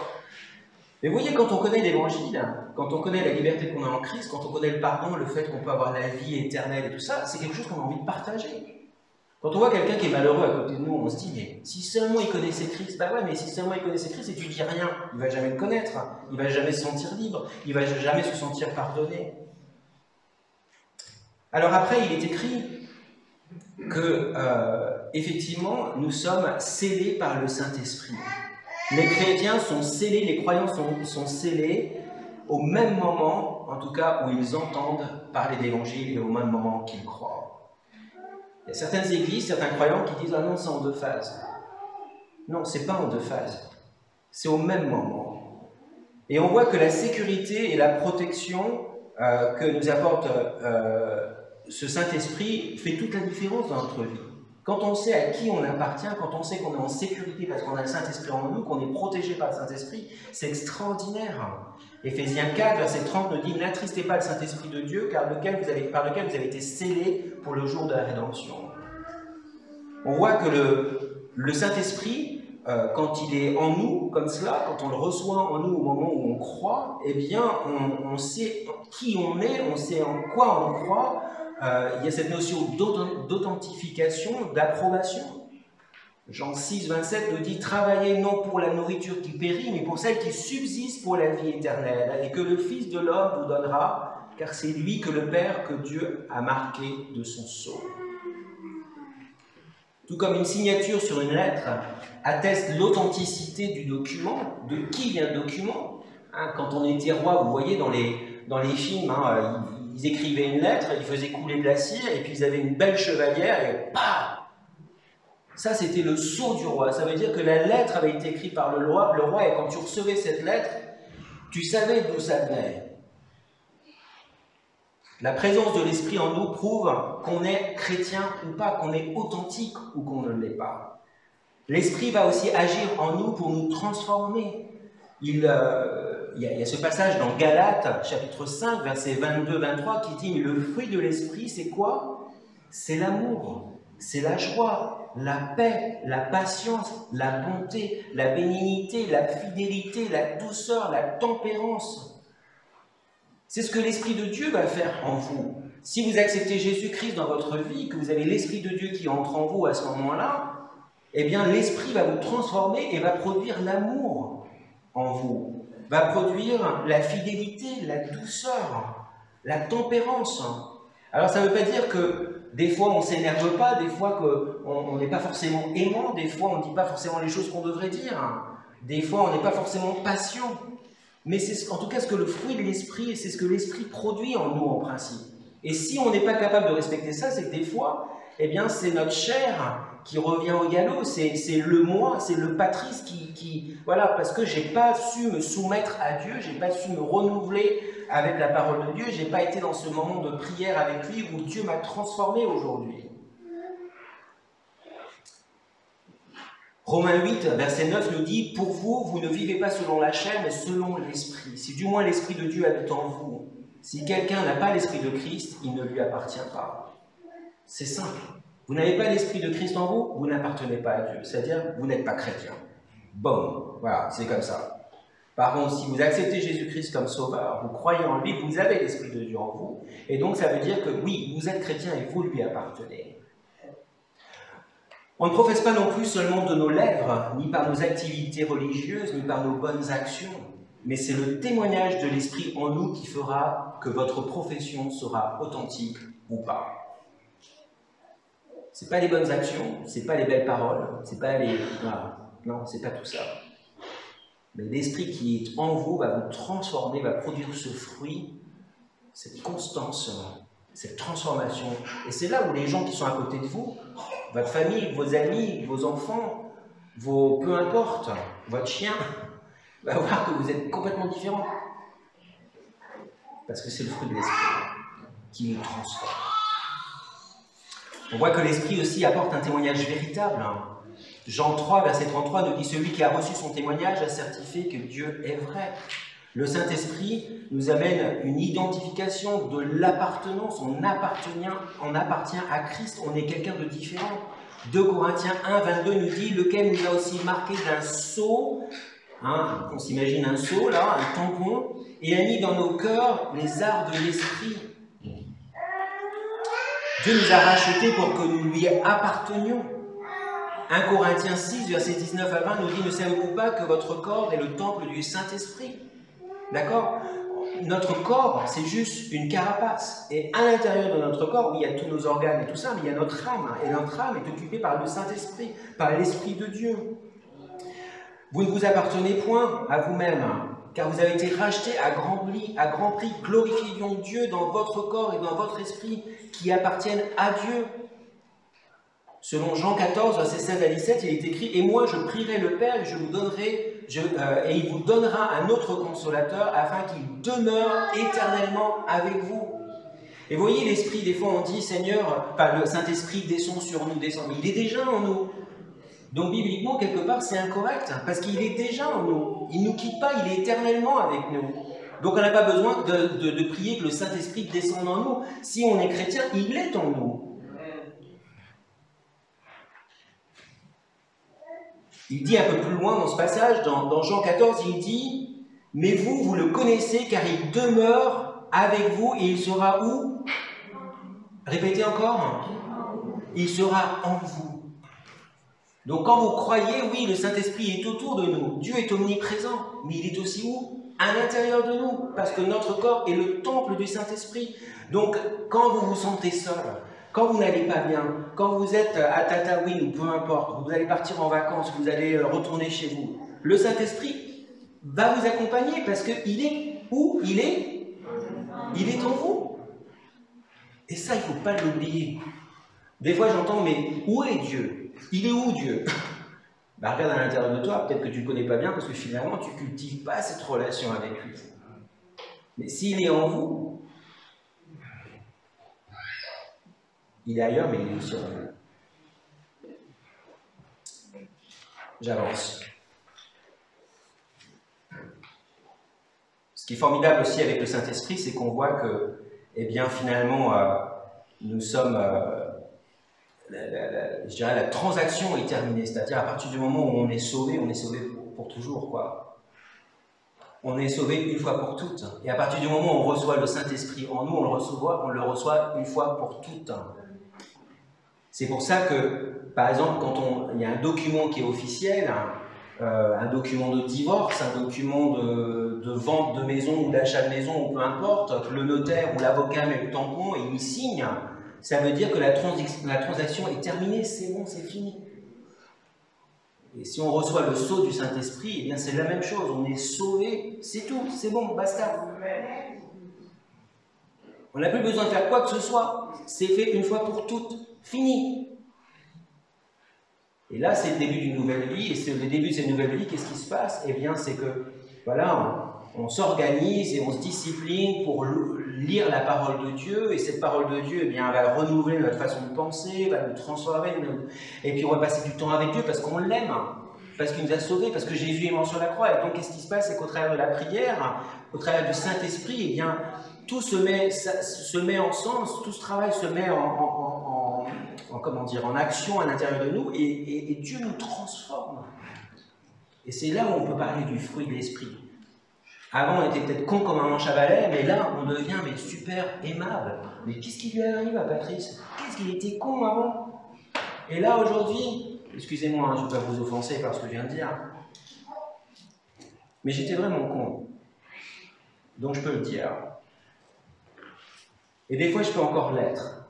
Speaker 2: Mais vous voyez, quand on connaît l'évangile, quand on connaît la liberté qu'on a en Christ, quand on connaît le pardon, le fait qu'on peut avoir la vie éternelle et tout ça, c'est quelque chose qu'on a envie de partager. Quand on voit quelqu'un qui est malheureux à côté de nous, on se dit, mais si seulement il connaissait Christ, bah ouais, mais si seulement il connaissait Christ et tu dis rien, il va jamais le connaître, il va jamais se sentir libre, il va jamais se sentir pardonné. Alors après, il est écrit que, effectivement, nous sommes scellés par le Saint-Esprit. Les chrétiens sont scellés, les croyants sont scellés au même moment, en tout cas, où ils entendent parler d'Évangile et au même moment qu'ils croient. Il y a certaines églises, certains croyants qui disent « Ah non, c'est en 2 phases ». Non, ce n'est pas en 2 phases. C'est au même moment. Et on voit que la sécurité et la protection que nous apporte ce Saint-Esprit fait toute la différence dans notre vie. Quand on sait à qui on appartient, quand on sait qu'on est en sécurité parce qu'on a le Saint-Esprit en nous, qu'on est protégé par le Saint-Esprit, c'est extraordinaire. Éphésiens 4, verset 30 nous dit « N'attristez pas le Saint-Esprit de Dieu, par lequel vous avez été scellés pour le jour de la rédemption. » On voit que le Saint-Esprit, quand il est en nous, comme cela, quand on le reçoit en nous au moment où on croit, eh bien, on sait qui on est, on sait en quoi on croit. Il y a cette notion d'authentification, d'approbation. Jean 6, 27 nous dit « Travaillez non pour la nourriture qui périt, mais pour celle qui subsiste pour la vie éternelle, et que le Fils de l'homme vous donnera, car c'est lui que le Père, que Dieu a marqué de son sceau. » Tout comme une signature sur une lettre atteste l'authenticité du document, de qui vient le document. Quand on était roi, vous voyez dans les films, ils écrivaient une lettre, ils faisaient couler de la cire, et puis ils avaient une belle chevalière, et paf! Ça, c'était le sceau du roi. Ça veut dire que la lettre avait été écrite par le roi, et quand tu recevais cette lettre, tu savais d'où ça venait. La présence de l'Esprit en nous prouve qu'on est chrétien ou pas, qu'on est authentique ou qu'on ne l'est pas. L'Esprit va aussi agir en nous pour nous transformer. Il y a ce passage dans Galates, chapitre 5, versets 22-23, qui dit « Le fruit de l'Esprit, c'est quoi? C'est l'amour, c'est la joie, la paix, la patience, la bonté, la bénignité, la fidélité, la douceur, la tempérance. » C'est ce que l'Esprit de Dieu va faire en vous. Si vous acceptez Jésus-Christ dans votre vie, que vous avez l'Esprit de Dieu qui entre en vous à ce moment-là, eh bien l'Esprit va vous transformer et va produire l'amour en vous, va produire la fidélité, la douceur, la tempérance. Alors ça ne veut pas dire que des fois on ne s'énerve pas, des fois qu'on n'est pas forcément aimant, des fois on ne dit pas forcément les choses qu'on devrait dire, des fois on n'est pas forcément patient. Mais c'est en tout cas ce que le fruit de l'Esprit, c'est ce que l'Esprit produit en nous en principe. Et si on n'est pas capable de respecter ça, c'est que des fois, eh bien, c'est notre chair qui revient au galop, c'est le moi, c'est le patrice voilà, parce que je n'ai pas su me soumettre à Dieu, je n'ai pas su me renouveler avec la parole de Dieu, je n'ai pas été dans ce moment de prière avec lui où Dieu m'a transformé aujourd'hui. Romains 8, verset 9 nous dit « Pour vous, vous ne vivez pas selon la chair, mais selon l'Esprit. Si du moins l'Esprit de Dieu habite en vous. Si quelqu'un n'a pas l'Esprit de Christ, il ne lui appartient pas. » C'est simple. Vous n'avez pas l'Esprit de Christ en vous, vous n'appartenez pas à Dieu. C'est-à-dire, vous n'êtes pas chrétien. Bon, voilà, c'est comme ça. Par contre, si vous acceptez Jésus-Christ comme sauveur, vous croyez en lui, vous avez l'Esprit de Dieu en vous. Et donc, ça veut dire que oui, vous êtes chrétien et vous lui appartenez. On ne professe pas non plus seulement de nos lèvres, ni par nos activités religieuses, ni par nos bonnes actions, mais c'est le témoignage de l'Esprit en nous qui fera que votre profession sera authentique ou pas. Ce n'est pas les bonnes actions, ce n'est pas les belles paroles, c'est pas les... Non, c'est pas tout ça. Mais l'Esprit qui est en vous va vous transformer, va produire ce fruit, cette constance, cette transformation. Et c'est là où les gens qui sont à côté de vous, votre famille, vos amis, vos enfants, peu importe, votre chien, va voir que vous êtes complètement différent. Parce que c'est le fruit de l'Esprit qui nous transforme. On voit que l'Esprit aussi apporte un témoignage véritable. Jean 3, verset 33 nous dit « Celui qui a reçu son témoignage a certifié que Dieu est vrai. » Le Saint-Esprit nous amène une identification de l'appartenance. On appartient à Christ, on est quelqu'un de différent. 2 Corinthiens 1, 22 nous dit « Lequel nous a aussi marqué d'un sceau », on s'imagine un sceau là, un tampon, et a mis dans nos cœurs les arts de l'Esprit. Dieu nous a rachetés pour que nous lui appartenions. 1 Corinthiens 6, verset 19 à 20 nous dit « Ne savez-vous pas que votre corps est le temple du Saint-Esprit » D'accord? notre corps, c'est juste une carapace. Et à l'intérieur de notre corps, oui, il y a tous nos organes et tout ça, mais il y a notre âme. Et notre âme est occupée par le Saint-Esprit, par l'Esprit de Dieu. Vous ne vous appartenez point à vous-même, car vous avez été rachetés à grand prix. Glorifiez donc Dieu dans votre corps et dans votre esprit, qui appartiennent à Dieu. Selon Jean 14, versets 16 à 17, il est écrit « Et moi, je prierai le Père, et il vous donnera un autre consolateur, afin qu'il demeure éternellement avec vous. » Et vous voyez, l'Esprit, des fois, on dit « Seigneur, le Saint-Esprit descend sur nous, descend. » Mais il est déjà en nous. Donc, bibliquement, quelque part, c'est incorrect, parce qu'il est déjà en nous. Il ne nous quitte pas, il est éternellement avec nous. Donc, on n'a pas besoin de prier que le Saint-Esprit descende en nous. Si on est chrétien, il est en nous. Il dit un peu plus loin dans ce passage, dans Jean 14, il dit « Mais vous, vous le connaissez, car il demeure avec vous, et il sera où ?» Répétez encore. Il sera en vous. Donc quand vous croyez, oui, le Saint-Esprit est autour de nous. Dieu est omniprésent, mais il est aussi où? À l'intérieur de nous, parce que notre corps est le temple du Saint-Esprit. Donc quand vous vous sentez seul, quand vous n'allez pas bien, quand vous êtes à Tataouine ou peu importe, vous allez partir en vacances, vous allez retourner chez vous, le Saint-Esprit va vous accompagner parce qu'il est où? Il est en vous. Et ça, il ne faut pas l'oublier. Des fois, j'entends, mais où est Dieu? Il est où Dieu? Regarde à l'intérieur de toi, peut-être que tu ne le connais pas bien parce que finalement, tu ne cultives pas cette relation avec lui. Mais s'il est en vous, il est ailleurs, mais il est aussi en vous. J'avance. Ce qui est formidable aussi avec le Saint-Esprit, c'est qu'on voit que, eh bien, finalement, nous sommes, je dirais, la transaction est terminée. C'est-à-dire, à partir du moment où on est sauvé pour toujours, quoi. On est sauvé une fois pour toutes. Et à partir du moment où on reçoit le Saint-Esprit en nous, on le reçoit une fois pour toutes. C'est pour ça que, par exemple, quand il y a un document qui est officiel, un document de divorce, un document de vente de maison ou d'achat de maison, ou peu importe, que le notaire ou l'avocat met le tampon et il signe, ça veut dire que la transaction est terminée, c'est bon, c'est fini. Et si on reçoit le sceau du Saint-Esprit, eh bien c'est la même chose, on est sauvé, c'est tout, c'est bon, basta. On n'a plus besoin de faire quoi que ce soit, c'est fait une fois pour toutes. Fini. Et là, c'est le début d'une nouvelle vie. Et c'est le début de cette nouvelle vie, qu'est-ce qui se passe? Eh bien, c'est que, voilà, on s'organise et on se discipline pour lire la parole de Dieu. Et cette parole de Dieu, eh bien, elle va renouveler notre façon de penser, va nous transformer. Et puis, on va passer du temps avec Dieu parce qu'on l'aime, parce qu'il nous a sauvés, parce que Jésus est mort sur la croix. Et donc, qu'est-ce qui se passe? C'est qu'au travers de la prière, au travers du Saint-Esprit, eh bien, tout se met en sens, tout ce travail se met en action à l'intérieur de nous et Dieu nous transforme. Et c'est là où on peut parler du fruit de l'esprit. Avant, on était peut-être con comme un manche à balai, mais là, on devient super aimable. Mais qu'est-ce qui lui arrive à Patrice? Qu'est-ce qu'il était con avant? Et là, aujourd'hui, excusez-moi, je ne vais pas vous offenser par ce que je viens de dire, mais j'étais vraiment con. Donc je peux le dire. Et des fois, je peux encore l'être.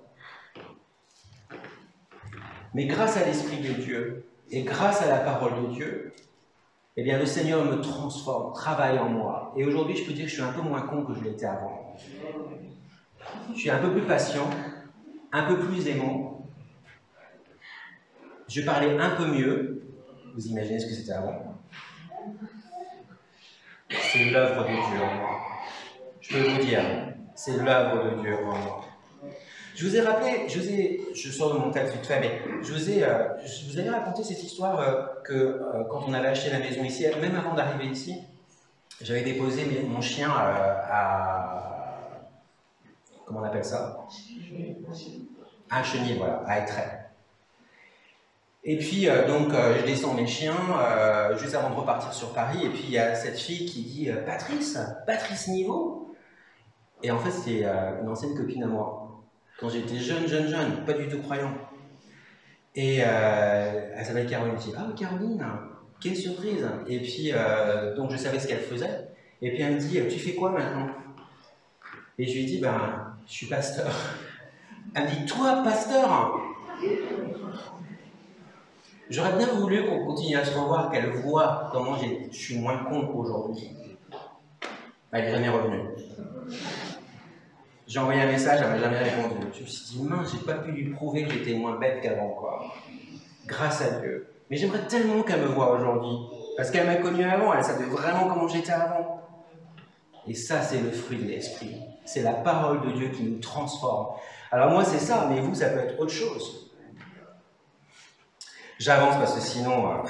Speaker 2: Mais grâce à l'Esprit de Dieu et grâce à la parole de Dieu, eh bien, le Seigneur me transforme, travaille en moi. Et aujourd'hui, je peux dire que je suis un peu moins con que je l'étais avant. Je suis un peu plus patient, un peu plus aimant. Je parlais un peu mieux. Vous imaginez ce que c'était avant? C'est l'œuvre de Dieu en moi. Je peux vous dire, c'est l'œuvre de Dieu en moi. Je vous ai rappelé, je sors de mon texte vite fait, mais je vous avais raconté cette histoire que quand on avait acheté la maison ici, même avant d'arriver ici, j'avais déposé mon chien comment on appelle ça? Un chenil, voilà, à Étreilles. Et puis, je descends mes chiens juste avant de repartir sur Paris, et puis il y a cette fille qui dit « Patrice Niveau ?» Et en fait, c'est une ancienne copine à moi. Quand j'étais jeune, pas du tout croyant. Et elle s'appelle Caroline. Je dis « Ah, Caroline, quelle surprise !» Et puis, donc je savais ce qu'elle faisait. Et puis elle me dit « Tu fais quoi maintenant ?» Et je lui ai dit, ben, je suis pasteur. Elle me dit, toi, pasteur? J'aurais bien voulu qu'on continue à se revoir, qu'elle voit comment je suis moins con qu'aujourd'hui. Elle n'est jamais revenue. J'ai envoyé un message, elle m'a jamais répondu. Je me suis dit, mince, j'ai pas pu lui prouver que j'étais moins bête qu'avant, quoi. Grâce à Dieu. Mais j'aimerais tellement qu'elle me voie aujourd'hui. Parce qu'elle m'a connu avant, elle savait vraiment comment j'étais avant. Et ça, c'est le fruit de l'esprit. C'est la parole de Dieu qui nous transforme. Alors moi, c'est ça, mais vous, ça peut être autre chose. J'avance parce que sinon...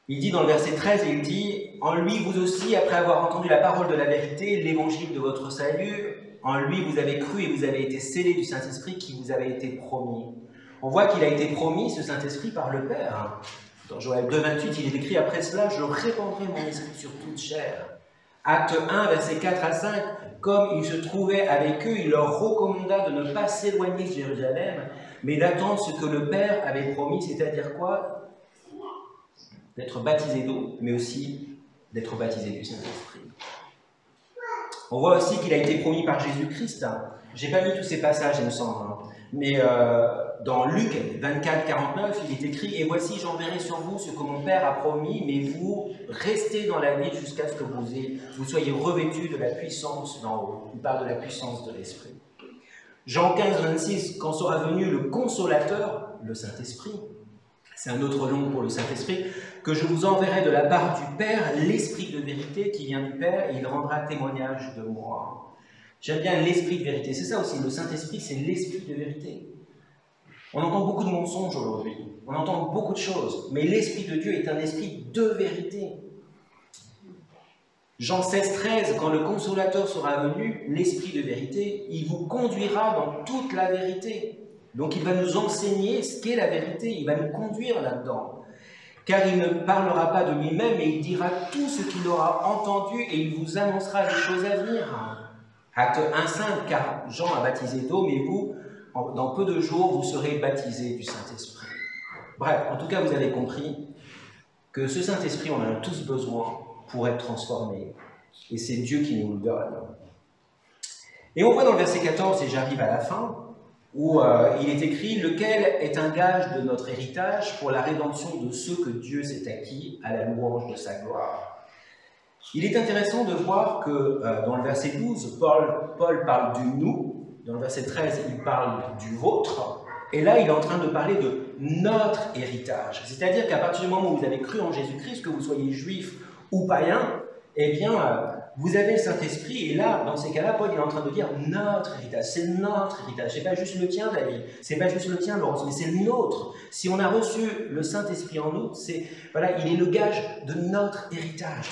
Speaker 2: Il dit dans le verset 13, il dit « En lui, vous aussi, après avoir entendu la parole de la vérité, l'évangile de votre salut, en lui, vous avez cru et vous avez été scellés du Saint-Esprit qui vous avait été promis. » On voit qu'il a été promis, ce Saint-Esprit, par le Père. Dans Joël 2,28, il est écrit « Après cela, je répandrai mon esprit sur toute chair. » Acte 1, versets 4 à 5, comme il se trouvait avec eux, il leur recommanda de ne pas s'éloigner de Jérusalem, mais d'attendre ce que le Père avait promis, c'est-à-dire quoi? D'être baptisé d'eau, mais aussi d'être baptisé du Saint-Esprit. On voit aussi qu'il a été promis par Jésus-Christ. Je n'ai pas lu tous ces passages, il me semble. Mais dans Luc 24, 49, il est écrit « Et voici, j'enverrai sur vous ce que mon Père a promis, mais vous restez dans la ville jusqu'à ce que vous soyez revêtus de la puissance d'en haut. » Il parle de la puissance de l'Esprit. Jean 15, 26, « Quand sera venu le Consolateur, le Saint-Esprit, c'est un autre nom pour le Saint-Esprit, que je vous enverrai de la part du Père, l'Esprit de vérité qui vient du Père, et il rendra témoignage de moi. » J'aime bien l'Esprit de vérité. C'est ça aussi, le Saint-Esprit, c'est l'Esprit de vérité. On entend beaucoup de mensonges aujourd'hui, on entend beaucoup de choses, mais l'Esprit de Dieu est un esprit de vérité. Jean 16, 13, quand le Consolateur sera venu, l'Esprit de vérité, il vous conduira dans toute la vérité. Donc il va nous enseigner ce qu'est la vérité, il va nous conduire là-dedans. Car il ne parlera pas de lui-même, mais il dira tout ce qu'il aura entendu et il vous annoncera les choses à venir. Acte 1, 5, car Jean a baptisé d'eau, mais vous, dans peu de jours, vous serez baptisés du Saint-Esprit. Bref, en tout cas, vous avez compris que ce Saint-Esprit, on en a tous besoin pour être transformés. Et c'est Dieu qui nous le donne. Et on voit dans le verset 14, et j'arrive à la fin, où il est écrit « Lequel est un gage de notre héritage pour la rédemption de ceux que Dieu s'est acquis à la louange de sa gloire. » Il est intéressant de voir que dans le verset 12, Paul parle du « nous », dans le verset 13, il parle du « vôtre », et là, il est en train de parler de notre héritage. C'est-à-dire qu'à partir du moment où vous avez cru en Jésus-Christ, que vous soyez juif ou païen, eh bien, vous avez le Saint-Esprit, et là, dans ces cas-là, Paul est en train de dire notre héritage, c'est notre héritage, c'est pas juste le tien, David, c'est pas juste le tien, Laurence, mais c'est le nôtre. Si on a reçu le Saint-Esprit en nous, voilà, il est le gage de notre héritage.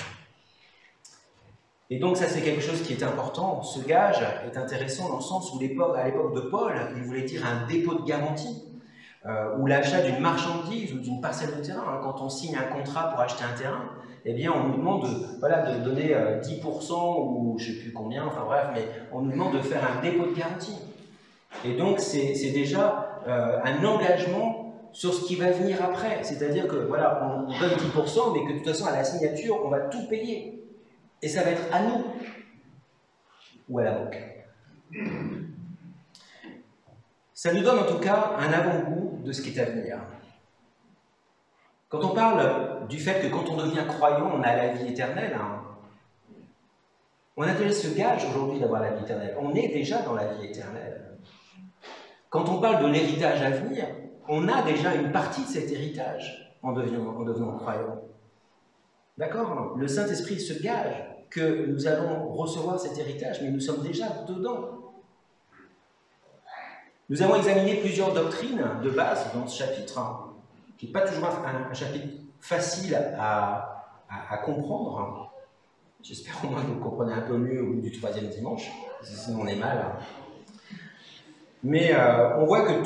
Speaker 2: Et donc ça, c'est quelque chose qui est important. Ce gage est intéressant dans le sens où, à l'époque de Paul, il voulait dire un dépôt de garantie, ou l'achat d'une marchandise ou d'une parcelle de terrain. Quand on signe un contrat pour acheter un terrain, eh bien, on nous demande de donner 10% ou je ne sais plus combien, enfin bref, mais on nous demande de faire un dépôt de garantie. Et donc, c'est déjà un engagement sur ce qui va venir après. C'est-à-dire que, voilà, on donne 10%, mais que de toute façon, à la signature, on va tout payer. Et ça va être à nous ou à la banque. Ça nous donne en tout cas un avant-goût de ce qui est à venir. Quand on parle du fait que quand on devient croyant, on a la vie éternelle, on a déjà ce gage aujourd'hui d'avoir la vie éternelle. On est déjà dans la vie éternelle. Quand on parle de l'héritage à venir, on a déjà une partie de cet héritage en devenant croyant. D'accord? Le Saint-Esprit se gage que nous allons recevoir cet héritage, mais nous sommes déjà dedans. Nous avons examiné plusieurs doctrines de base dans ce chapitre, qui n'est pas toujours un chapitre facile à comprendre. J'espère au moins que vous le comprenez un peu mieux au bout du 3e dimanche, sinon on est mal. Mais on voit que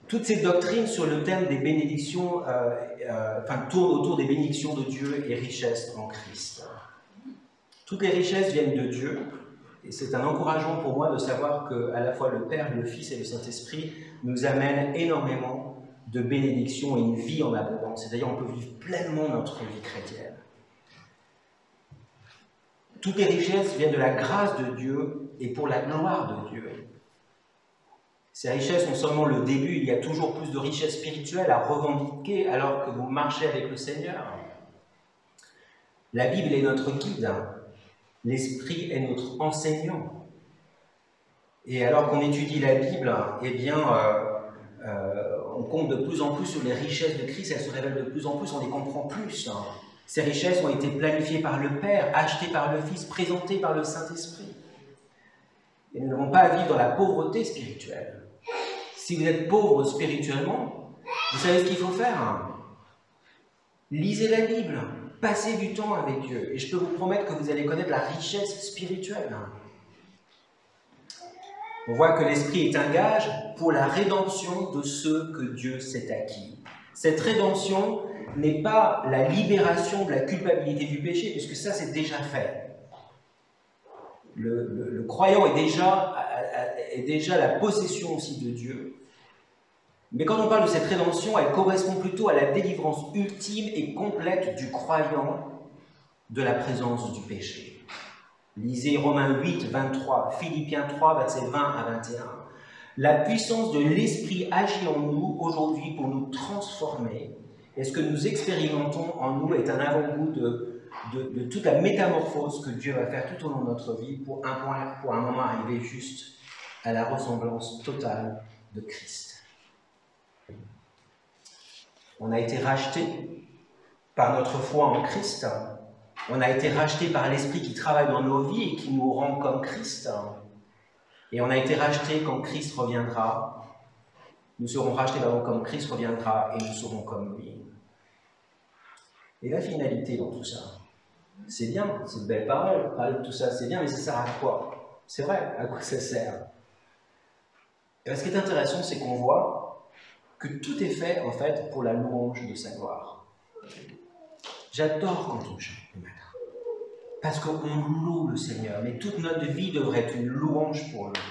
Speaker 2: toutes ces doctrines sur le thème des bénédictions, tournent autour des bénédictions de Dieu et richesses en Christ. Toutes les richesses viennent de Dieu, et c'est un encouragement pour moi de savoir qu'à la fois le Père, le Fils et le Saint-Esprit nous amènent énormément de bénédictions et une vie en abondance. C'est-à-dire on peut vivre pleinement notre vie chrétienne. Toutes les richesses viennent de la grâce de Dieu et pour la gloire de Dieu. Ces richesses sont seulement le début, il y a toujours plus de richesses spirituelles à revendiquer alors que vous marchez avec le Seigneur. La Bible est notre guide, l'Esprit est notre enseignant. Et alors qu'on étudie la Bible, eh bien, on compte de plus en plus sur les richesses de Christ, elles se révèlent de plus en plus, on les comprend plus. Ces richesses ont été planifiées par le Père, achetées par le Fils, présentées par le Saint-Esprit. Et nous n'avons pas à vivre dans la pauvreté spirituelle. Si vous êtes pauvre spirituellement, vous savez ce qu'il faut faire. Lisez la Bible, passez du temps avec Dieu, et je peux vous promettre que vous allez connaître la richesse spirituelle. On voit que l'Esprit est un gage pour la rédemption de ceux que Dieu s'est acquis. Cette rédemption n'est pas la libération de la culpabilité du péché, puisque ça c'est déjà fait. Le croyant est déjà la possession aussi de Dieu. Mais quand on parle de cette rédemption, elle correspond plutôt à la délivrance ultime et complète du croyant de la présence du péché. Lisez Romains 8, 23, Philippiens 3, versets 20 à 21. La puissance de l'Esprit agit en nous aujourd'hui pour nous transformer. Et ce que nous expérimentons en nous est un avant-goût de toute la métamorphose que Dieu va faire tout au long de notre vie pour un moment arriver juste à la ressemblance totale de Christ. On a été racheté par notre foi en Christ. On a été racheté par l'Esprit qui travaille dans nos vies et qui nous rend comme Christ. Et on a été racheté quand Christ reviendra. Nous serons rachetés comme Christ reviendra et nous serons comme lui. Et la finalité dans tout ça, c'est bien, c'est de belles paroles, parler de tout ça, c'est bien, mais ça sert à quoi? C'est vrai, à quoi ça sert? Et ce qui est intéressant, c'est qu'on voit que tout est fait, en fait, pour la louange de sa gloire. J'adore quand on chante le matin, parce qu'on loue le Seigneur, mais toute notre vie devrait être une louange pour lui.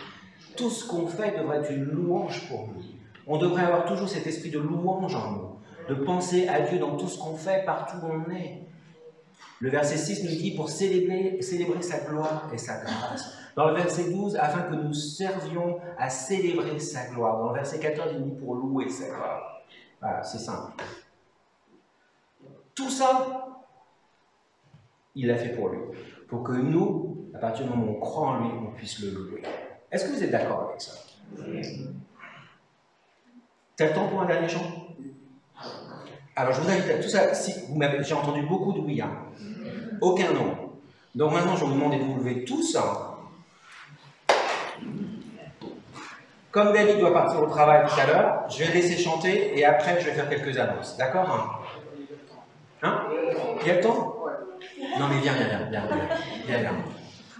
Speaker 2: Tout ce qu'on fait devrait être une louange pour lui. On devrait avoir toujours cet esprit de louange en nous, de penser à Dieu dans tout ce qu'on fait, partout où on est. Le verset 6 nous dit pour célébrer sa gloire et sa grâce. Dans le verset 12, afin que nous servions à célébrer sa gloire. Dans le verset 14, il dit pour louer sa gloire. Voilà, c'est simple. Tout ça, il l'a fait pour lui. Pour que nous, à partir du moment où on croit en lui, on puisse le louer. Est-ce que vous êtes d'accord avec ça? T'as le temps pour un dernier chant? Alors je vous invite à tout ça. Si j'ai entendu beaucoup de oui, hein. Aucun non. Donc maintenant, je vais vous demander de vous lever tous. Comme David doit partir au travail tout à l'heure, je vais laisser chanter et après je vais faire quelques annonces. D'accord? Hein? Il y a le temps? Non mais viens.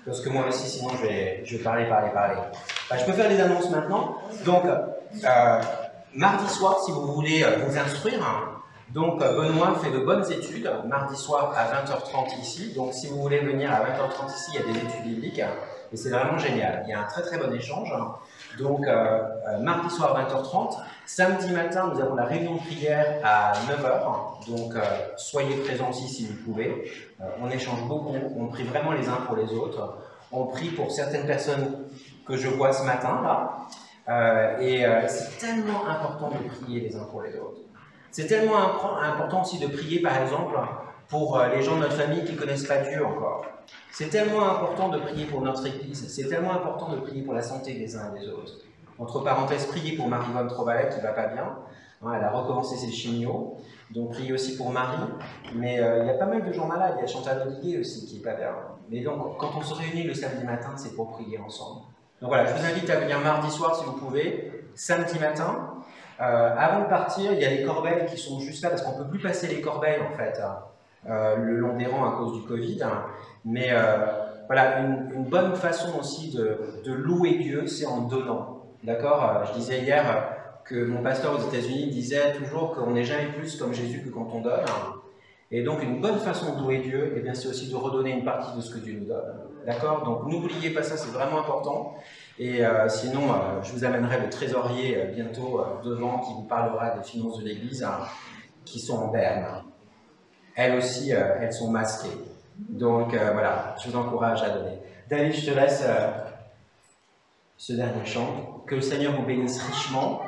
Speaker 2: Parce que moi aussi, sinon je vais parler. Bah, je peux faire les annonces maintenant. Donc, mardi soir, si vous voulez vous instruire, donc Benoît fait de bonnes études, mardi soir à 20h30 ici. Donc si vous voulez venir à 20h30 ici, il y a des études bibliques. Et c'est vraiment génial. Il y a un très très bon échange. Donc mardi soir à 20h30. Samedi matin, nous avons la réunion de prière à 9h. Donc soyez présents aussi si vous pouvez. On échange beaucoup, on prie vraiment les uns pour les autres. On prie pour certaines personnes que je vois ce matin là. C'est tellement important de prier les uns pour les autres. C'est tellement important aussi de prier, par exemple, pour les gens de notre famille qui ne connaissent pas Dieu encore. C'est tellement important de prier pour notre Église. C'est tellement important de prier pour la santé des uns et des autres. Entre parenthèses, priez pour Marie-Vonne Trovalet qui ne va pas bien. Elle a recommencé ses chimios. Donc priez aussi pour Marie. Mais il y a pas mal de gens malades. Il y a Chantal Odiguet aussi qui n'est pas bien. Mais donc, quand on se réunit le samedi matin, c'est pour prier ensemble. Donc voilà, je vous invite à venir mardi soir si vous pouvez. Samedi matin. Avant de partir, il y a les corbeilles qui sont juste là, parce qu'on ne peut plus passer les corbeilles, en fait, le long des rangs à cause du Covid. Mais voilà, une bonne façon aussi de louer Dieu, c'est en donnant. D'accord? Je disais hier que mon pasteur aux États-Unis disait toujours qu'on n'est jamais plus comme Jésus que quand on donne. Et donc, une bonne façon de louer Dieu, eh bien, c'est aussi de redonner une partie de ce que Dieu nous donne. D'accord? Donc, n'oubliez pas ça, c'est vraiment important. Et sinon, je vous amènerai le trésorier bientôt devant qui vous parlera des finances de l'Église qui sont en berne. Elles aussi, elles sont masquées. Donc voilà, je vous encourage à donner. David, je te laisse ce dernier chant. Que le Seigneur vous bénisse richement.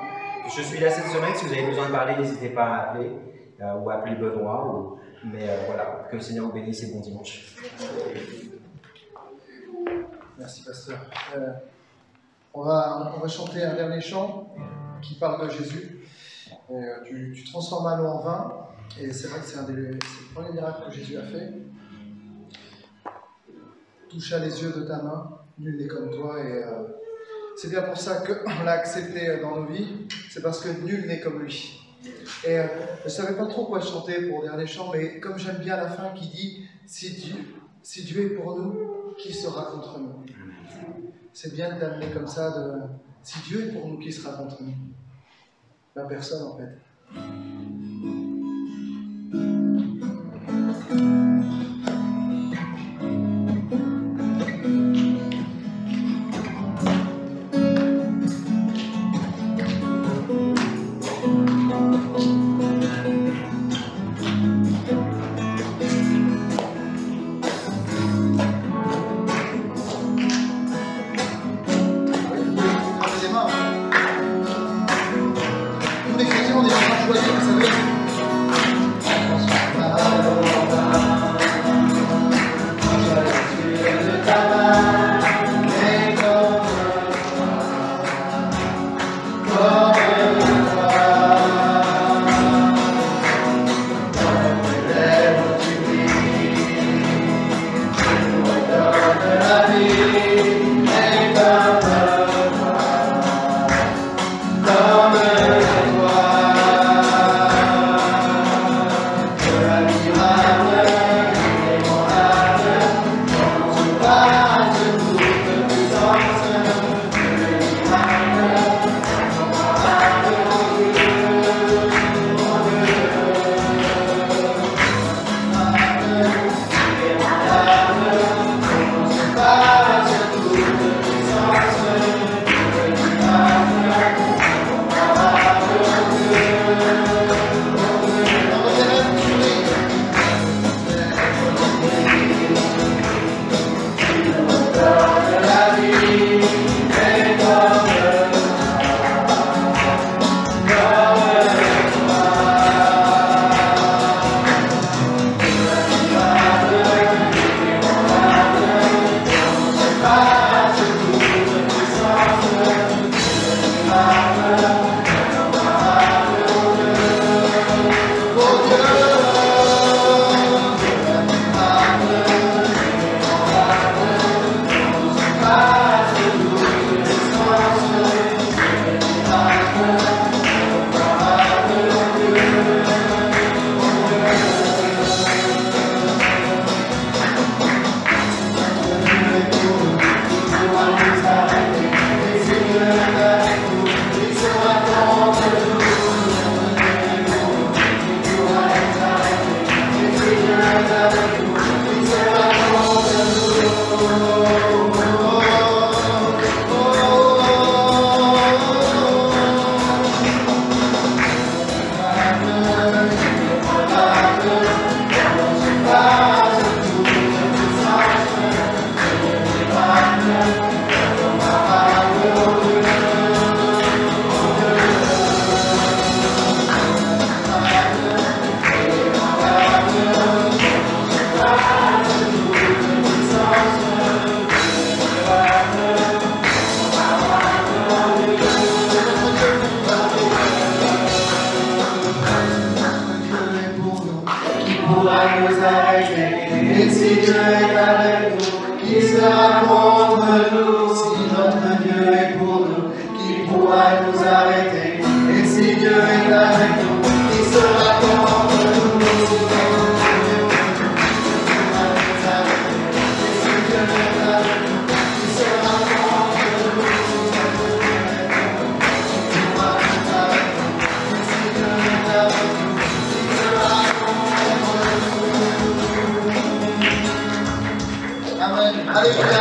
Speaker 2: Je suis là cette semaine, si vous avez besoin de parler, n'hésitez pas à appeler ou à appeler Benoît. Mais voilà, que le Seigneur vous bénisse et bon dimanche.
Speaker 1: Merci, pasteur. On va chanter un dernier chant qui parle de Jésus. Tu transformes l'eau en vin, et c'est vrai que c'est le premier miracle que Jésus a fait. Toucha les yeux de ta main, nul n'est comme toi, et c'est bien pour ça qu'on l'a accepté dans nos vies, c'est parce que nul n'est comme lui. Et je ne savais pas trop quoi chanter pour le dernier chant, mais comme j'aime bien la fin qui dit « Si Dieu est pour nous, qui sera contre nous ?» C'est bien d'amener comme ça, si Dieu est pour nous, qui sera contre nous? La personne en fait. Alléluia,